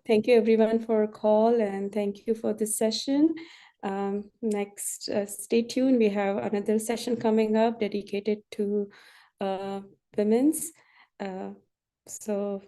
thank you everyone for a call, and thank you for this session. Next, stay tuned. We have another session coming up dedicated to women's. So